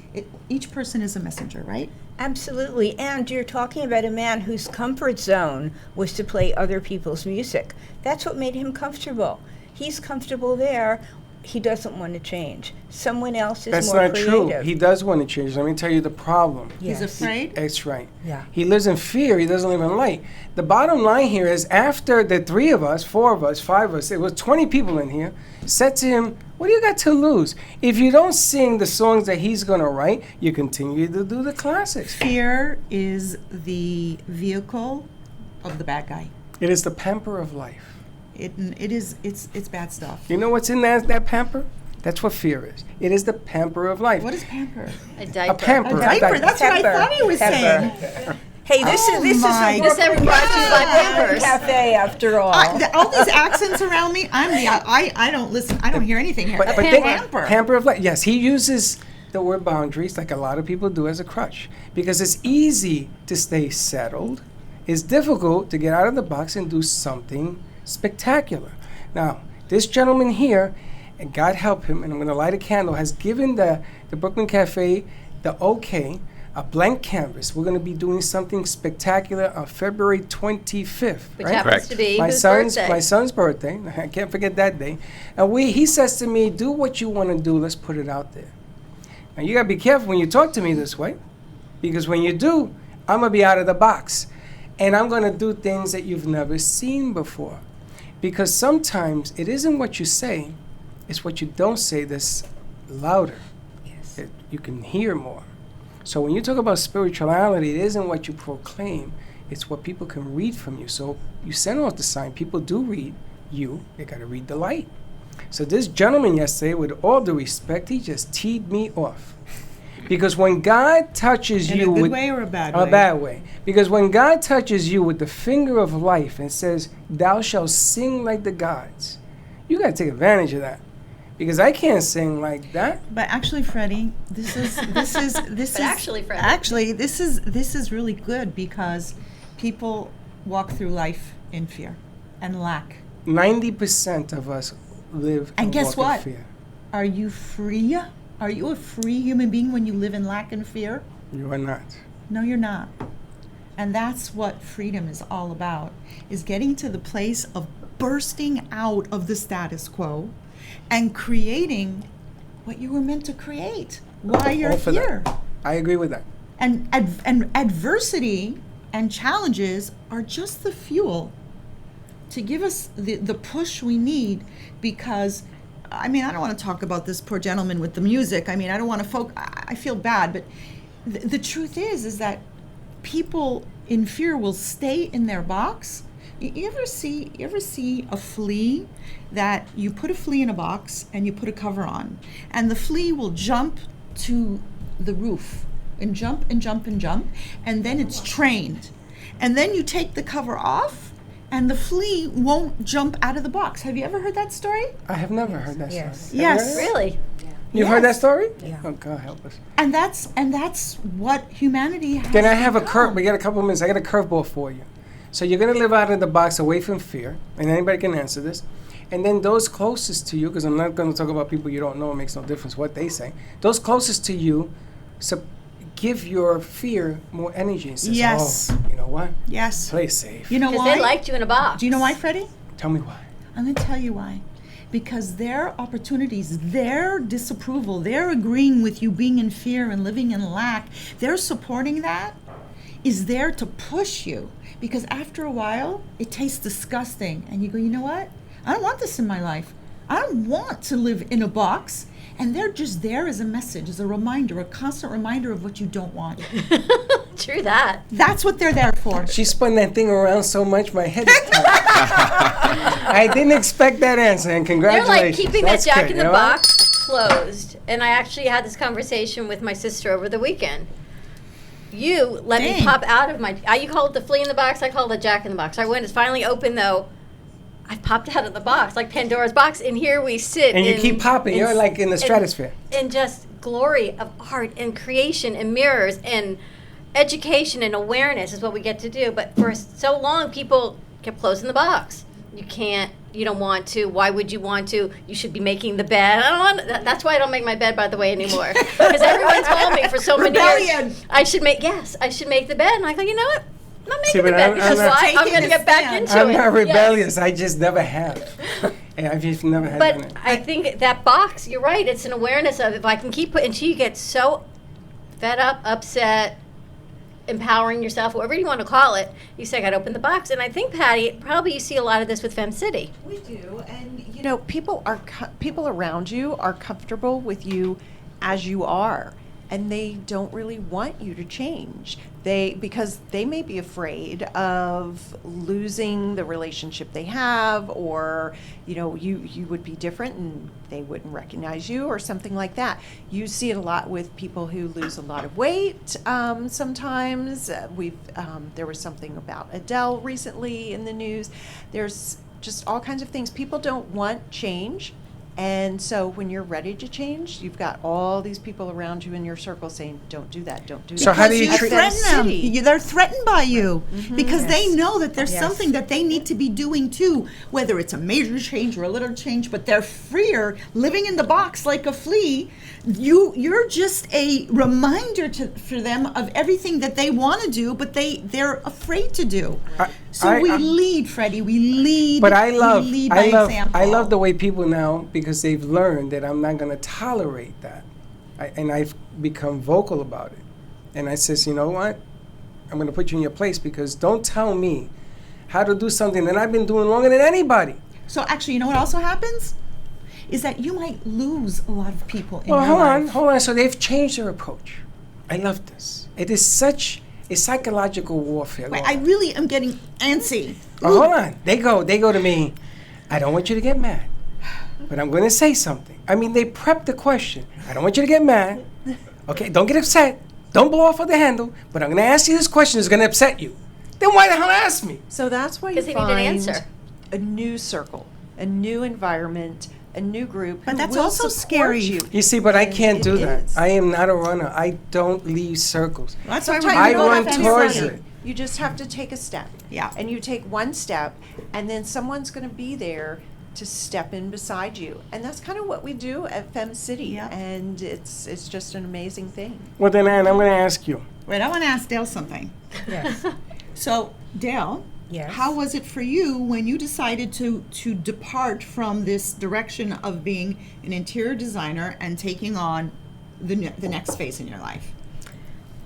Each person is a messenger, right? Absolutely. And you're talking about a man whose comfort zone was to play other people's music. That's what made him comfortable. He's comfortable there. He doesn't want to change. Someone else is That's more not creative. true. He does want to change. Let me tell you the problem. Yes. He's afraid. That's right. Yeah. He lives in fear. He doesn't live in light. The bottom line here is after the 3 of us, 4 of us, 5 of us, it was 20 people in here, said to him, what do you got to lose? If you don't sing the songs that he's going to write, you continue to do the classics. Fear is the vehicle of the bad guy. It is the pamper of life. It's bad stuff. You know what's in that pamper? That's what fear is. It is the pamper of life. What is pamper? A diaper. A pamper. A diaper. That's what I thought he was saying. Hey, this Oh is my a This ever brought to you by Pampers. cafe after all. All these accents around me. I don't listen. I don't hear anything here. But think- Pamper. pamper of life. Yes, he uses the word boundaries like a lot of people do as a crutch because it's easy to stay settled. It's difficult to get out of the box and do something spectacular. Now, this gentleman here, and God help him, and I'm going to light a candle, has given the Brooklyn Cafe the okay, a blank canvas. We're going to be doing something spectacular on February 25th. Which right? happens to be my whose son's birthday? my son's birthday. I can't forget that day. And he says to me, "Do what you want to do. Let's put it out there." Now you gotta be careful when you talk to me this way, because when you do, I'm gonna be out of the box, and I'm gonna do things that you've never seen before. Because sometimes it isn't what you say, it's what you don't say that's louder. Yes. You can hear more. So when you talk about spirituality, it isn't what you proclaim, it's what people can read from you. So you send off the sign, people do read you, they gotta read the light. So this gentleman yesterday, with all due respect, he just teed me off. Because when God touches In you a good with way or a bad a way? bad way. Because when God touches you with the finger of life and says, "Thou shalt sing like the gods," you got to take advantage of that. because I can't sing like that. But actually, Freddie, this is really good because people walk through life in fear and lack. 90% of us live And guess walk in what? fear. Are you free? Are you a free human being when you live in lack and fear? You are not. No, you're not. And that's what freedom is all about, is getting to the place of bursting out of the status quo and creating what you were meant to create. Why you're All for here. that. I agree with that. And adversity and challenges are just the fuel to give us the push we need, because I mean, I don't want to talk about this poor gentleman with the music. I mean, I don't want to I feel bad, but the truth is that people in fear will stay in their box. You ever see a flea that you put a flea in a box and you put a cover on, and the flea will jump to the roof and jump and jump and jump, and then it's trained. And then you take the cover off and the flea won't jump out of the box. Have you ever heard that story? I have never heard that story. Yes. Have you heard it? Really? You've heard that Yes. story? Yeah. Oh, God help us. And that's what humanity has Then I have a become. curve. We got a couple of minutes. I got a curveball for you. So you're going to live out of the box away from fear, and anybody can answer this. And then those closest to you, because I'm not going to talk about people you don't know, it makes no difference what they say. Those closest to you, give your fear more energy and says, Yes. oh, you know what? Yes. Play safe. You know why? Because they liked you in a box. Do you know why, Freddie? Tell me why. I'm going to tell you why. Because their opportunities, their disapproval, their agreeing with you being in fear and living in lack, their supporting that is there to push you. Because after a while, it tastes disgusting. And you go, you know what? I don't want this in my life. I don't want to live in a box. And they're just there as a message, as a reminder, a constant reminder of what you don't want. True that. That's what they're there for. She spun that thing around so much, my head is tired. I didn't expect that answer, and They're congratulations. like keeping That's that Jack good, in you the know what? Box closed. And I actually had this conversation with my sister over the weekend. You let me Dang. pop out of my. You call it the flea in the box. I call it the Jack in the Box. When it's finally open, though, I popped out of the box like Pandora's box, and here we sit. And you keep popping. You're like in the stratosphere. In just glory of art and creation and mirrors and education and awareness is what we get to do. But for so long, people kept closing the box. You can't. You don't want to. Why would you want to? You should be making the bed. I don't want. That's why I don't make my bed, by the way, anymore. Because everyone told me for so many years I should make. Yes, I should make the bed, and I go, you know what? I'm not making the bed because why? I'm going to get back into it. I'm not Yes. rebellious. I just never have. Yeah, I've just never had done But it. I think that box, you're right, it's an awareness of if I can keep putting, until you get so fed up, upset, empowering yourself, whatever you want to call it, you say, I got to open the box. And I think, Patty, probably you see a lot of this with Fem City. We do, and you know, people around you are comfortable with you as you are, and they don't really want you to change. Because they may be afraid of losing the relationship they have, or you know, you would be different and they wouldn't recognize you, or something like that. You see it a lot with people who lose a lot of weight. Sometimes there was something about Adele recently in the news. There's just all kinds of things. People don't want change. And so when you're ready to change, you've got all these people around you in your circle saying, don't do that, don't do that. So how do you treat threaten them? They're threatened by you because they Yes. know that there's Yes. something that they need to be doing too, whether it's a major change or a little change, but they're freer, living in the box like a flea. You're just a reminder for them of everything that they want to do, but they're afraid to do. We lead, Freddie. We lead. But I we love, lead by example. I love the way people now, because they've learned that I'm not going to tolerate that, and I've become vocal about it. And I says, you know what? I'm going to put you in your place, because don't tell me how to do something that I've been doing longer than anybody. So actually, you know what also happens? Is that you might lose a lot of people in Well, your life. hold on. So they've changed their approach. I love this. It is such a psychological warfare. Wait, going I on. really am getting antsy. Oh, hold on. They go to me. I don't want you to get mad, but I'm going to say something. I mean, they prep the question. I don't want you to get mad. Okay, don't get upset. Don't blow off of the handle. But I'm going to ask you this question that's going to upset you. Then why the hell ask me? So that's why you 'Cause they need an find answer. a new circle, a new environment a new group. But who that's will also support scary. You. See, but I And can't do it that. is. I am not a runner. I don't leave circles. That's why Sometimes I you don't run have to towards run. it. You just have to take a step. Yeah. And you take one step, and then someone's going to be there to step in beside you. And that's kind of what we do at Fem City. Yeah. And it's just an amazing thing. Well, then, Ann, I'm going to ask you. Wait, I want to ask Dale something. Yes. So, Dale, Yes. how was it for you when you decided to depart from this direction of being an interior designer and taking on the next phase in your life?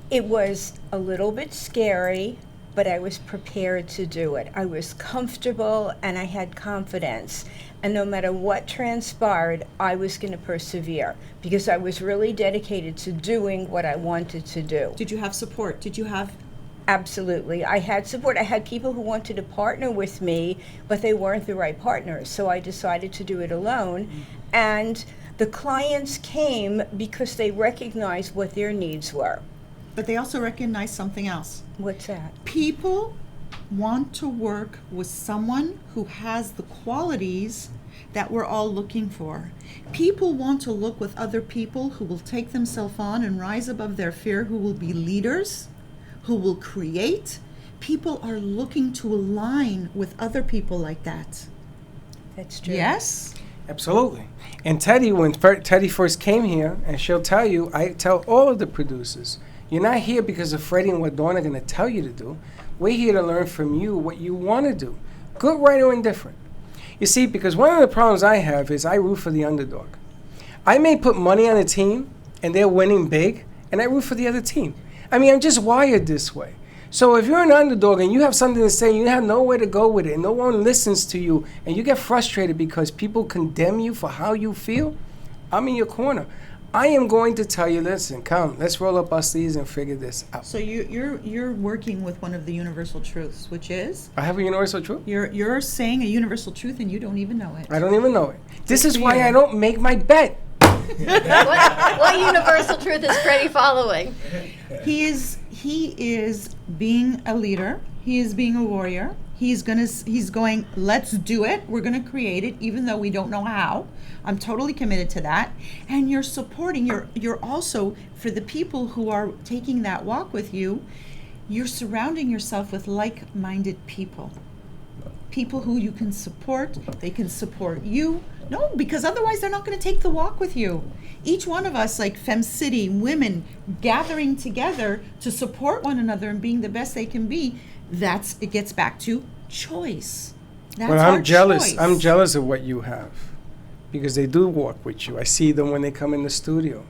It was a little bit scary, but I was prepared to do it. I was comfortable and I had confidence. And no matter what transpired, I was going to persevere because I was really dedicated to doing what I wanted to do. Did you have support? Did you have... Absolutely. I had support. I had people who wanted to partner with me, but they weren't the right partners. So I decided to do it alone. And the clients came because they recognized what their needs were. But they also recognize something else. What's that? People want to work with someone who has the qualities that we're all looking for. People want to look with other people who will take themselves on and rise above their fear, who will be leaders, who will create. People are looking to align with other people like that. That's true. Yes? Absolutely. And Teddy, when Teddy first came here, and she'll tell you, I tell all of the producers, you're not here because of Freddie and what Dawn are going to tell you to do. We're here to learn from you what you want to do, good, right, or indifferent. You see, because one of the problems I have is I root for the underdog. I may put money on a team, and they're winning big, and I root for the other team. I mean, I'm just wired this way. So if you're an underdog and you have something to say, you have nowhere to go with it, and no one listens to you, and you get frustrated because people condemn you for how you feel, I'm in your corner. I am going to tell you, listen, come, let's roll up our sleeves and figure this out. So you're working with one of the universal truths, which is? I have a universal truth? You're saying a universal truth and you don't even know it. I don't even know it. This is why you. I don't make my bet. What universal truth is Freddie following? He is being a leader. He is being a warrior. He's going, let's do it. We're going to create it, even though we don't know how. I'm totally committed to that. And you're supporting, you're also, for the people who are taking that walk with you, you're surrounding yourself with like-minded people. People who you can support, they can support you. No, because otherwise they're not going to take the walk with you. Each one of us, like Fem City, women gathering together to support one another and being the best they can be, it gets back to choice. That's Well, our I'm jealous. choice. I'm jealous of what you have because they do walk with you. I see them when they come in the studio.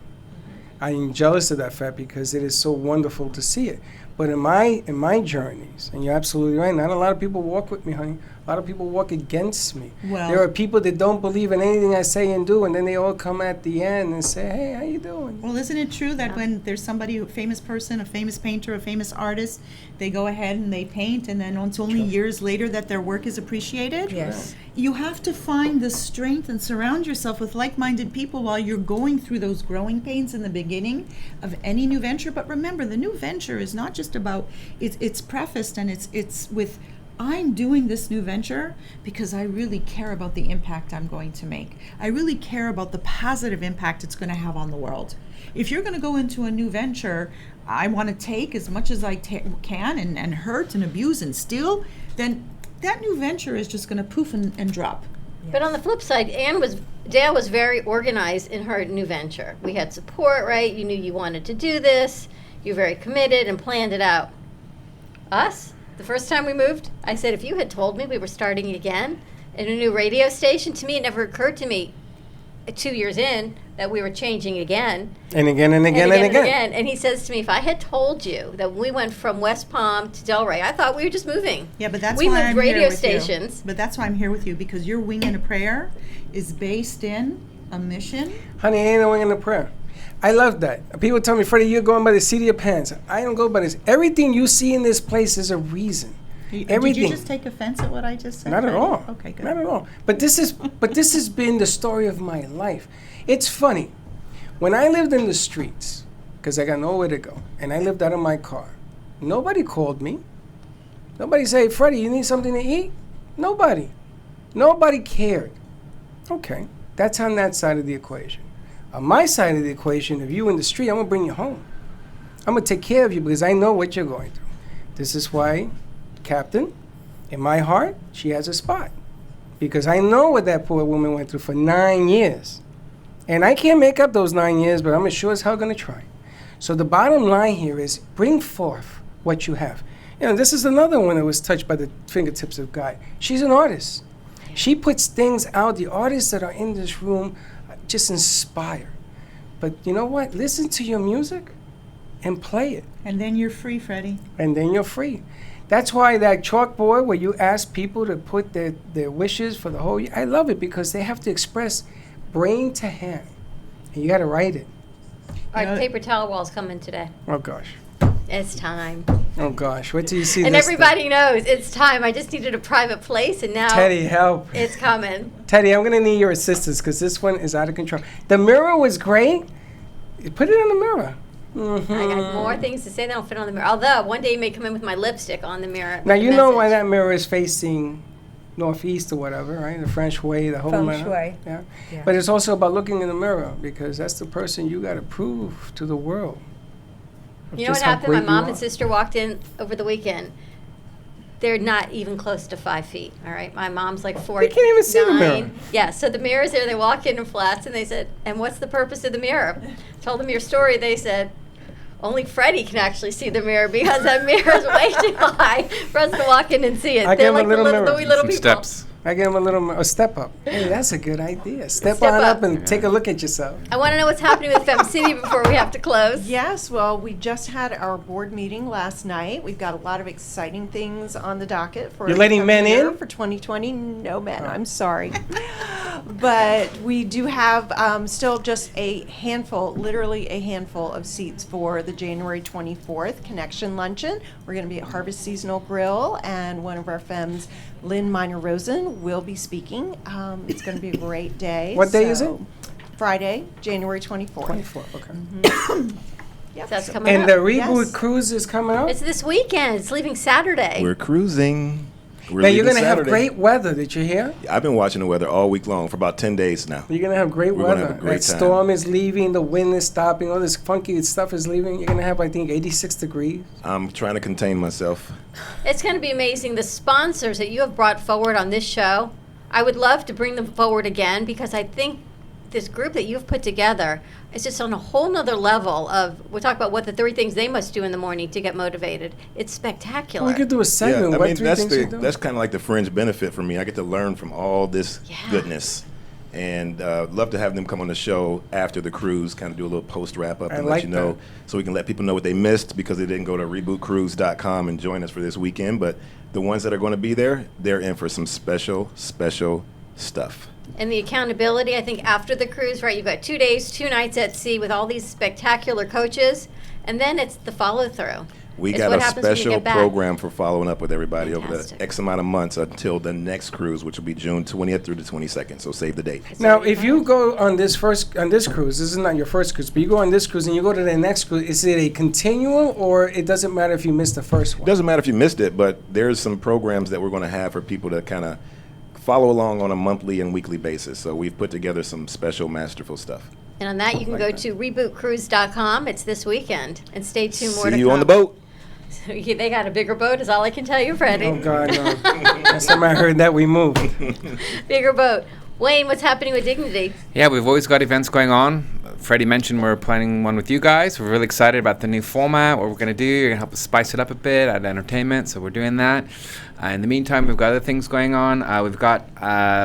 I am jealous of that fact because it is so wonderful to see it. But in my journeys, and you're absolutely right, not a lot of people walk with me, honey. A lot of people walk against me. Well- There are people that don't believe in anything I say and do, and then they all come at the end and say, hey, how you doing? Well, isn't it true that when there's somebody, a famous person, a famous painter, a famous artist, they go ahead and they paint, and then it's only years later that their work is appreciated? Yes. You have to find the strength and surround yourself with like-minded people while you're going through those growing pains in the beginning of any new venture. But remember, the new venture is not just about, it's prefaced and it's with, I'm doing this new venture because I really care about the impact I'm going to make. I really care about the positive impact it's going to have on the world. If you're going to go into a new venture, I want to take as much as I can and hurt and abuse and steal, then that new venture is just going to poof and drop. But on the flip side, Dale was very organized in her new venture. We had support, right? You knew you wanted to do this. You were very committed and planned it out. Us? The first time we moved, I said, if you had told me we were starting again in a new radio station, to me, it never occurred to me 2 years in that we were changing again. And again and again and again. And he says to me, if I had told you that we went from West Palm to Delray, I thought we were just moving. Yeah, but that's we why moved I'm radio here with stations. you. But that's why I'm here with you, because your wing and a prayer is based in a mission. Honey, ain't no wing in the prayer. I love that. People tell me, Freddie, you're going by the seat of your pants. I don't go by this. Everything you see in this place is a reason. Everything. Did you just take offense at what I just said? Not at Freddie? all. Okay, good. Not at all. But this has been the story of my life. It's funny. When I lived in the streets, because I got nowhere to go, and I lived out of my car, nobody called me. Nobody said, Freddie, you need something to eat? Nobody. Nobody cared. Okay. That's on that side of the equation. On my side of the equation, if you in the street, I'm gonna bring you home. I'm gonna take care of you because I know what you're going through. This is why, Captain, in my heart, she has a spot. Because I know what that poor woman went through for 9 years. And I can't make up those 9 years, but I'm sure as hell gonna try. So the bottom line here is bring forth what you have. You know, this is another one that was touched by the fingertips of God. She's an artist. She puts things out. The artists that are in this room just inspire. But you know what? Listen to your music and play it. And then you're free, Freddie. And then you're free. That's why that chalkboard where you ask people to put their wishes for the whole year, I love it because they have to express brain to hand. And you got to write it. All right, paper towel wall's coming today. Oh, gosh. It's time. Oh, gosh. Wait till you see And this everybody knows it's time. I just needed a private place, and now Teddy, help. it's coming. Teddy, I'm going to need your assistance because this one is out of control. The mirror was great. Put it on the mirror. I got more things to say that don't fit on the mirror. Although, one day you may come in with my lipstick on the mirror. Now, with you the know why message. that mirror is facing northeast or whatever, right? The French way, the whole Feng matter. shui. Yeah. Yeah. But it's also about looking in the mirror because that's the person you got to prove to the world. of You know what just how happened? My great you mom are. and sister walked in over the weekend. They're not even close to 5 feet, all right? My mom's like 4. They can't even see the mirror. Yeah, so the mirror's there. They walk in flats, and they said, and what's the purpose of the mirror? Told them your story. They said, only Freddie can actually see the mirror because that mirror is way too high for us to walk in and see it. I They're gave him like a little the mirror. wee little Some people. steps. I gave him a step up. Hey, that's a good idea. Step Step on up. up and take a look at yourself. I want to know what's happening with Fem City before we have to close. Yes, well, we just had our board meeting last night. We've got a lot of exciting things on the docket for You're letting the men year in? for 2020. No men, I'm sorry. But we do have still just a handful, literally a handful of seats for the January 24th Connection Luncheon. We're going to be at Harvest Seasonal Grill, and one of our femmes, Lynn Miner-Rosen, will be speaking. It's going to be a great day. What day is it? So, Friday, January 24th. 24, okay. Yep. That's coming And up. the reboot Yes. cruise is coming up? It's this weekend. It's leaving Saturday. We're cruising. We're Now, you're leaving going to have Saturday. great weather. Did you hear? I've been watching the weather all week long for about 10 days now. You're going to have great We're gonna weather. have a great that time. storm is leaving. The wind is stopping. All this funky stuff is leaving. You're going to have, I think, 86 degrees. I'm trying to contain myself. It's going to be amazing. The sponsors that you have brought forward on this show, I would love to bring them forward again because I think this group that you've put together is just on a whole nother level of, we'll talk about what the 3 things they must do in the morning to get motivated. It's spectacular. We could do a segment. Yeah, I what mean, 3 that's things you do? that's kind of like the fringe benefit for me. I get to learn from all this goodness. And love to have them come on the show after the cruise, kind of do a little post wrap up I and like let you know, that. so we can let people know what they missed because they didn't go to rebootcruise.com and join us for this weekend. But the ones that are going to be there, they're in for some special stuff. And the accountability, I think after the cruise, right, you've got 2 days, 2 nights at sea with all these spectacular coaches, and then it's the follow through. We It's got what a happens when you special get back. program for following up with everybody over Fantastic. the X amount of months until the next cruise, which will be June 20th through the 22nd. So save the date. Now, if you go on this cruise, this is not your first cruise, but you go on this cruise and you go to the next cruise, is it a continual or it doesn't matter if you missed the first one? It doesn't matter if you missed it, but there's some programs that we're going to have for people to kind of follow along on a monthly and weekly basis. So we've put together some special masterful stuff. And on that, you can go to rebootcruise.com. It's this weekend. And stay tuned, more to See you come. on the boat. They got a bigger boat, is all I can tell you, Freddie. Oh, God, no. Last time I heard that, we moved. Bigger boat. Wayne, what's happening with Dignity? Yeah, we've always got events going on. Freddie mentioned we're planning one with you guys. We're really excited about the new format, what we're going to do. You're going to help us spice it up a bit, add entertainment, so we're doing that. In the meantime, we've got other things going on. We've got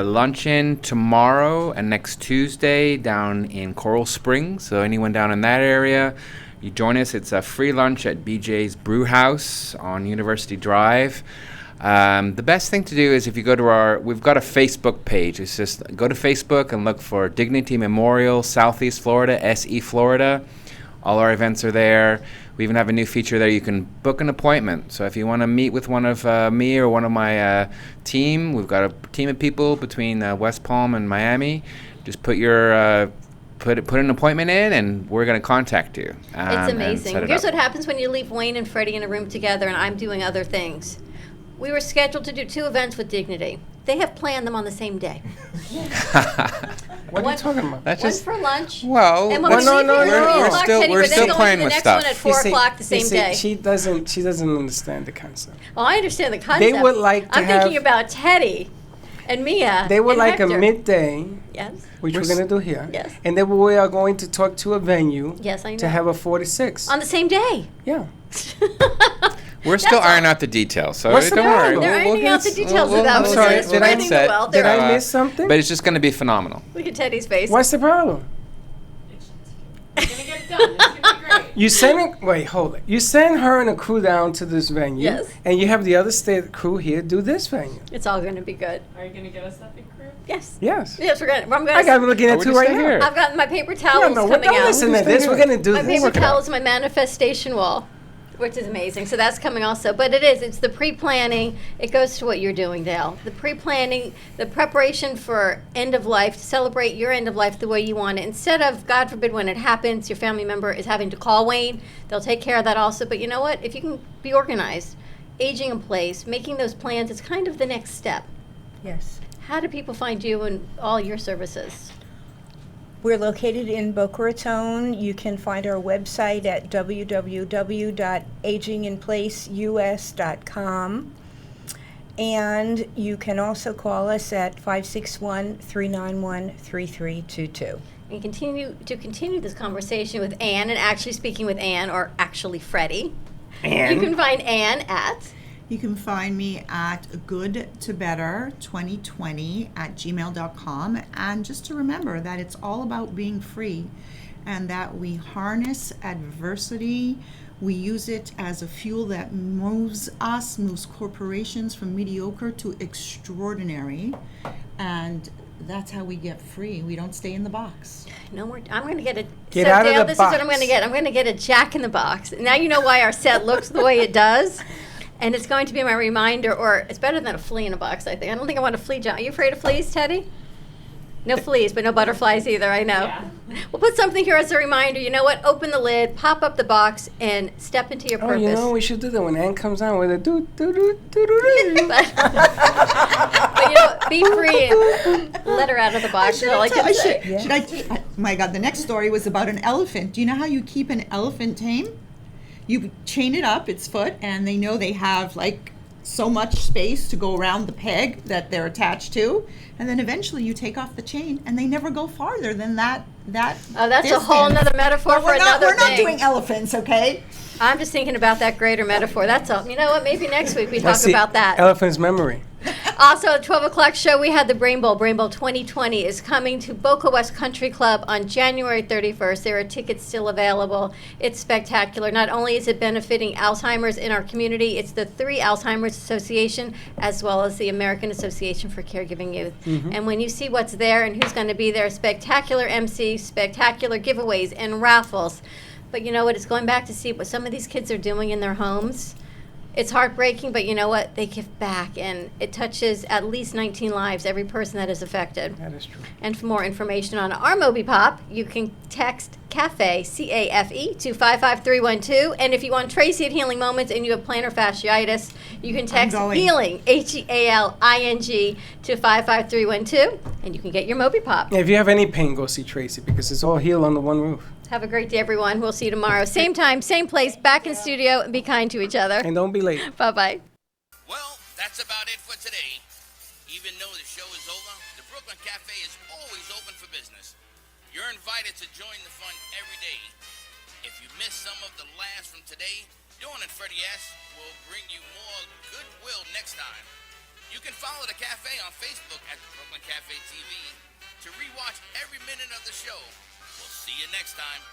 luncheon tomorrow and next Tuesday down in Coral Springs. So anyone down in that area, you join us. It's a free lunch at BJ's Brew House on University Drive. The best thing to do is if you go to we've got a Facebook page. It's just go to Facebook and look for Dignity Memorial Southeast Florida, SE Florida. All our events are there. We even have a new feature there. You can book an appointment. So if you want to meet with one of me or one of my team, we've got a team of people between West Palm and Miami. Just put your put an appointment in, and we're going to contact you. It's and amazing. set it Here's up. what happens when you leave Wayne and Freddie in a room together and I'm doing other things. We were scheduled to do 2 events with Dignity. They have planned them on the same day. What are you talking about? That's One just for lunch. well. And when Well, we no, leave no, here, no. we're We're still going playing the with next one stuff. at 4 o'clock the same day. She doesn't understand the concept. Well, I understand the concept. They would like to I'm thinking have- about Teddy and Mia. They would and like Hector. a midday, Yes. which we're going to do here. Yes. And then we are going to talk to a venue Yes, I to know. have a 4 to 6. On the same day. Yeah. We're still ironing out the details, so What's the don't worry. problem? They're ironing out the details we'll without get sorry, it. did We'll I- get set. well, did I miss something? But it's just going to be phenomenal. Look at Teddy's face. What's the problem? You sending? Wait, hold it. You send her and a crew down to this venue, Yes. and you have the other state crew here do this venue. It's all going to be good. Are you going to get us that big crew? Yes. Yes. Yes, we're going to. I'm going I got to looking at two right now. I've got my paper towels no, coming don't out. listen to this. We're gonna do my this. paper towels, my manifestation wall, which is amazing. So that's coming also. But it's the pre-planning. It goes to what you're doing, Dale. The pre-planning, the preparation for end of life, to celebrate your end of life the way you want it. Instead of, God forbid, when it happens, your family member is having to call Wayne. They'll take care of that also. But you know what? If you can be organized, aging in place, making those plans, it's kind of the next step. Yes. How do people find you and all your services? We're located in Boca Raton. You can find our website at www.aginginplaceus.com. And you can also call us at 561-391-3322. And continue this conversation with Ann, and actually speaking with Ann, or actually Freddie. Ann. You can find Ann at... You can find me at goodtobetter2020@gmail.com. And just to remember that it's all about being free and that we harness adversity. We use it as a fuel that moves corporations from mediocre to extraordinary. And that's how we get free. We don't stay in the box. No more. I'm going to get a... Get so out of Dale, the this box. is what I'm going to get. I'm going to get a Jack in the Box. Now you know why our set looks the way it does. And it's going to be my reminder, or it's better than a flea in a box, I think. I don't think I want a flea, John. Are you afraid of fleas, Teddy? No fleas, but no butterflies either, I know. Yeah. We'll put something here as a reminder. You know what? Open the lid, pop up the box, and step into your Oh, purpose. you know, we should do that when Ann comes on with a do-do-do-do-do. But you know, be free and let her out of the box. That's all I can say. Should I oh my God, the next story was about an elephant. Do you know how you keep an elephant tame? You chain it up, its foot, and they know they have like so much space to go around the peg that they're attached to, and then eventually you take off the chain, and they never go farther than that. Oh, that's a whole nother metaphor But for another We're not thing. doing elephants, okay? I'm just thinking about that greater metaphor. That's all. You know what? Maybe next week we talk That's the about that. elephant's memory. Also, at 12 o'clock show, we had the Brain Bowl. Brain Bowl 2020 is coming to Boca West Country Club on January 31st. There are tickets still available. It's spectacular. Not only is it benefiting Alzheimer's in our community, it's the 3 Alzheimer's Association as well as the American Association for Caregiving Youth. Mhm. And when you see what's there and who's going to be there, spectacular MCs, spectacular giveaways and raffles. But you know what? It's going back to see what some of these kids are doing in their homes. It's heartbreaking, but you know what? They give back, and it touches at least 19 lives, every person that is affected. That is true. And for more information on our Moby Pop, you can text CAFE, C-A-F-E, to 55312. And if you want Tracy at Healing Moments and you have plantar fasciitis, you can text going. HEALING, H-E-A-L-I-N-G, to 55312, and you can get your Moby Pop. If you have any pain, go see Tracy because it's all healed under one roof. Have a great day, everyone. We'll see you tomorrow. Same time, same place, back in studio, and be kind to each other. And don't be late. Bye-bye. Well, that's about it for today. Even though the show is over, the Brooklyn Cafe is always open for business. You're invited to join the fun every day. If you missed some of the laughs from today, Dawn and Freddie S. will bring you more goodwill next time. You can follow the cafe on Facebook at the Brooklyn Cafe TV to rewatch every minute of the show. We'll see you next time.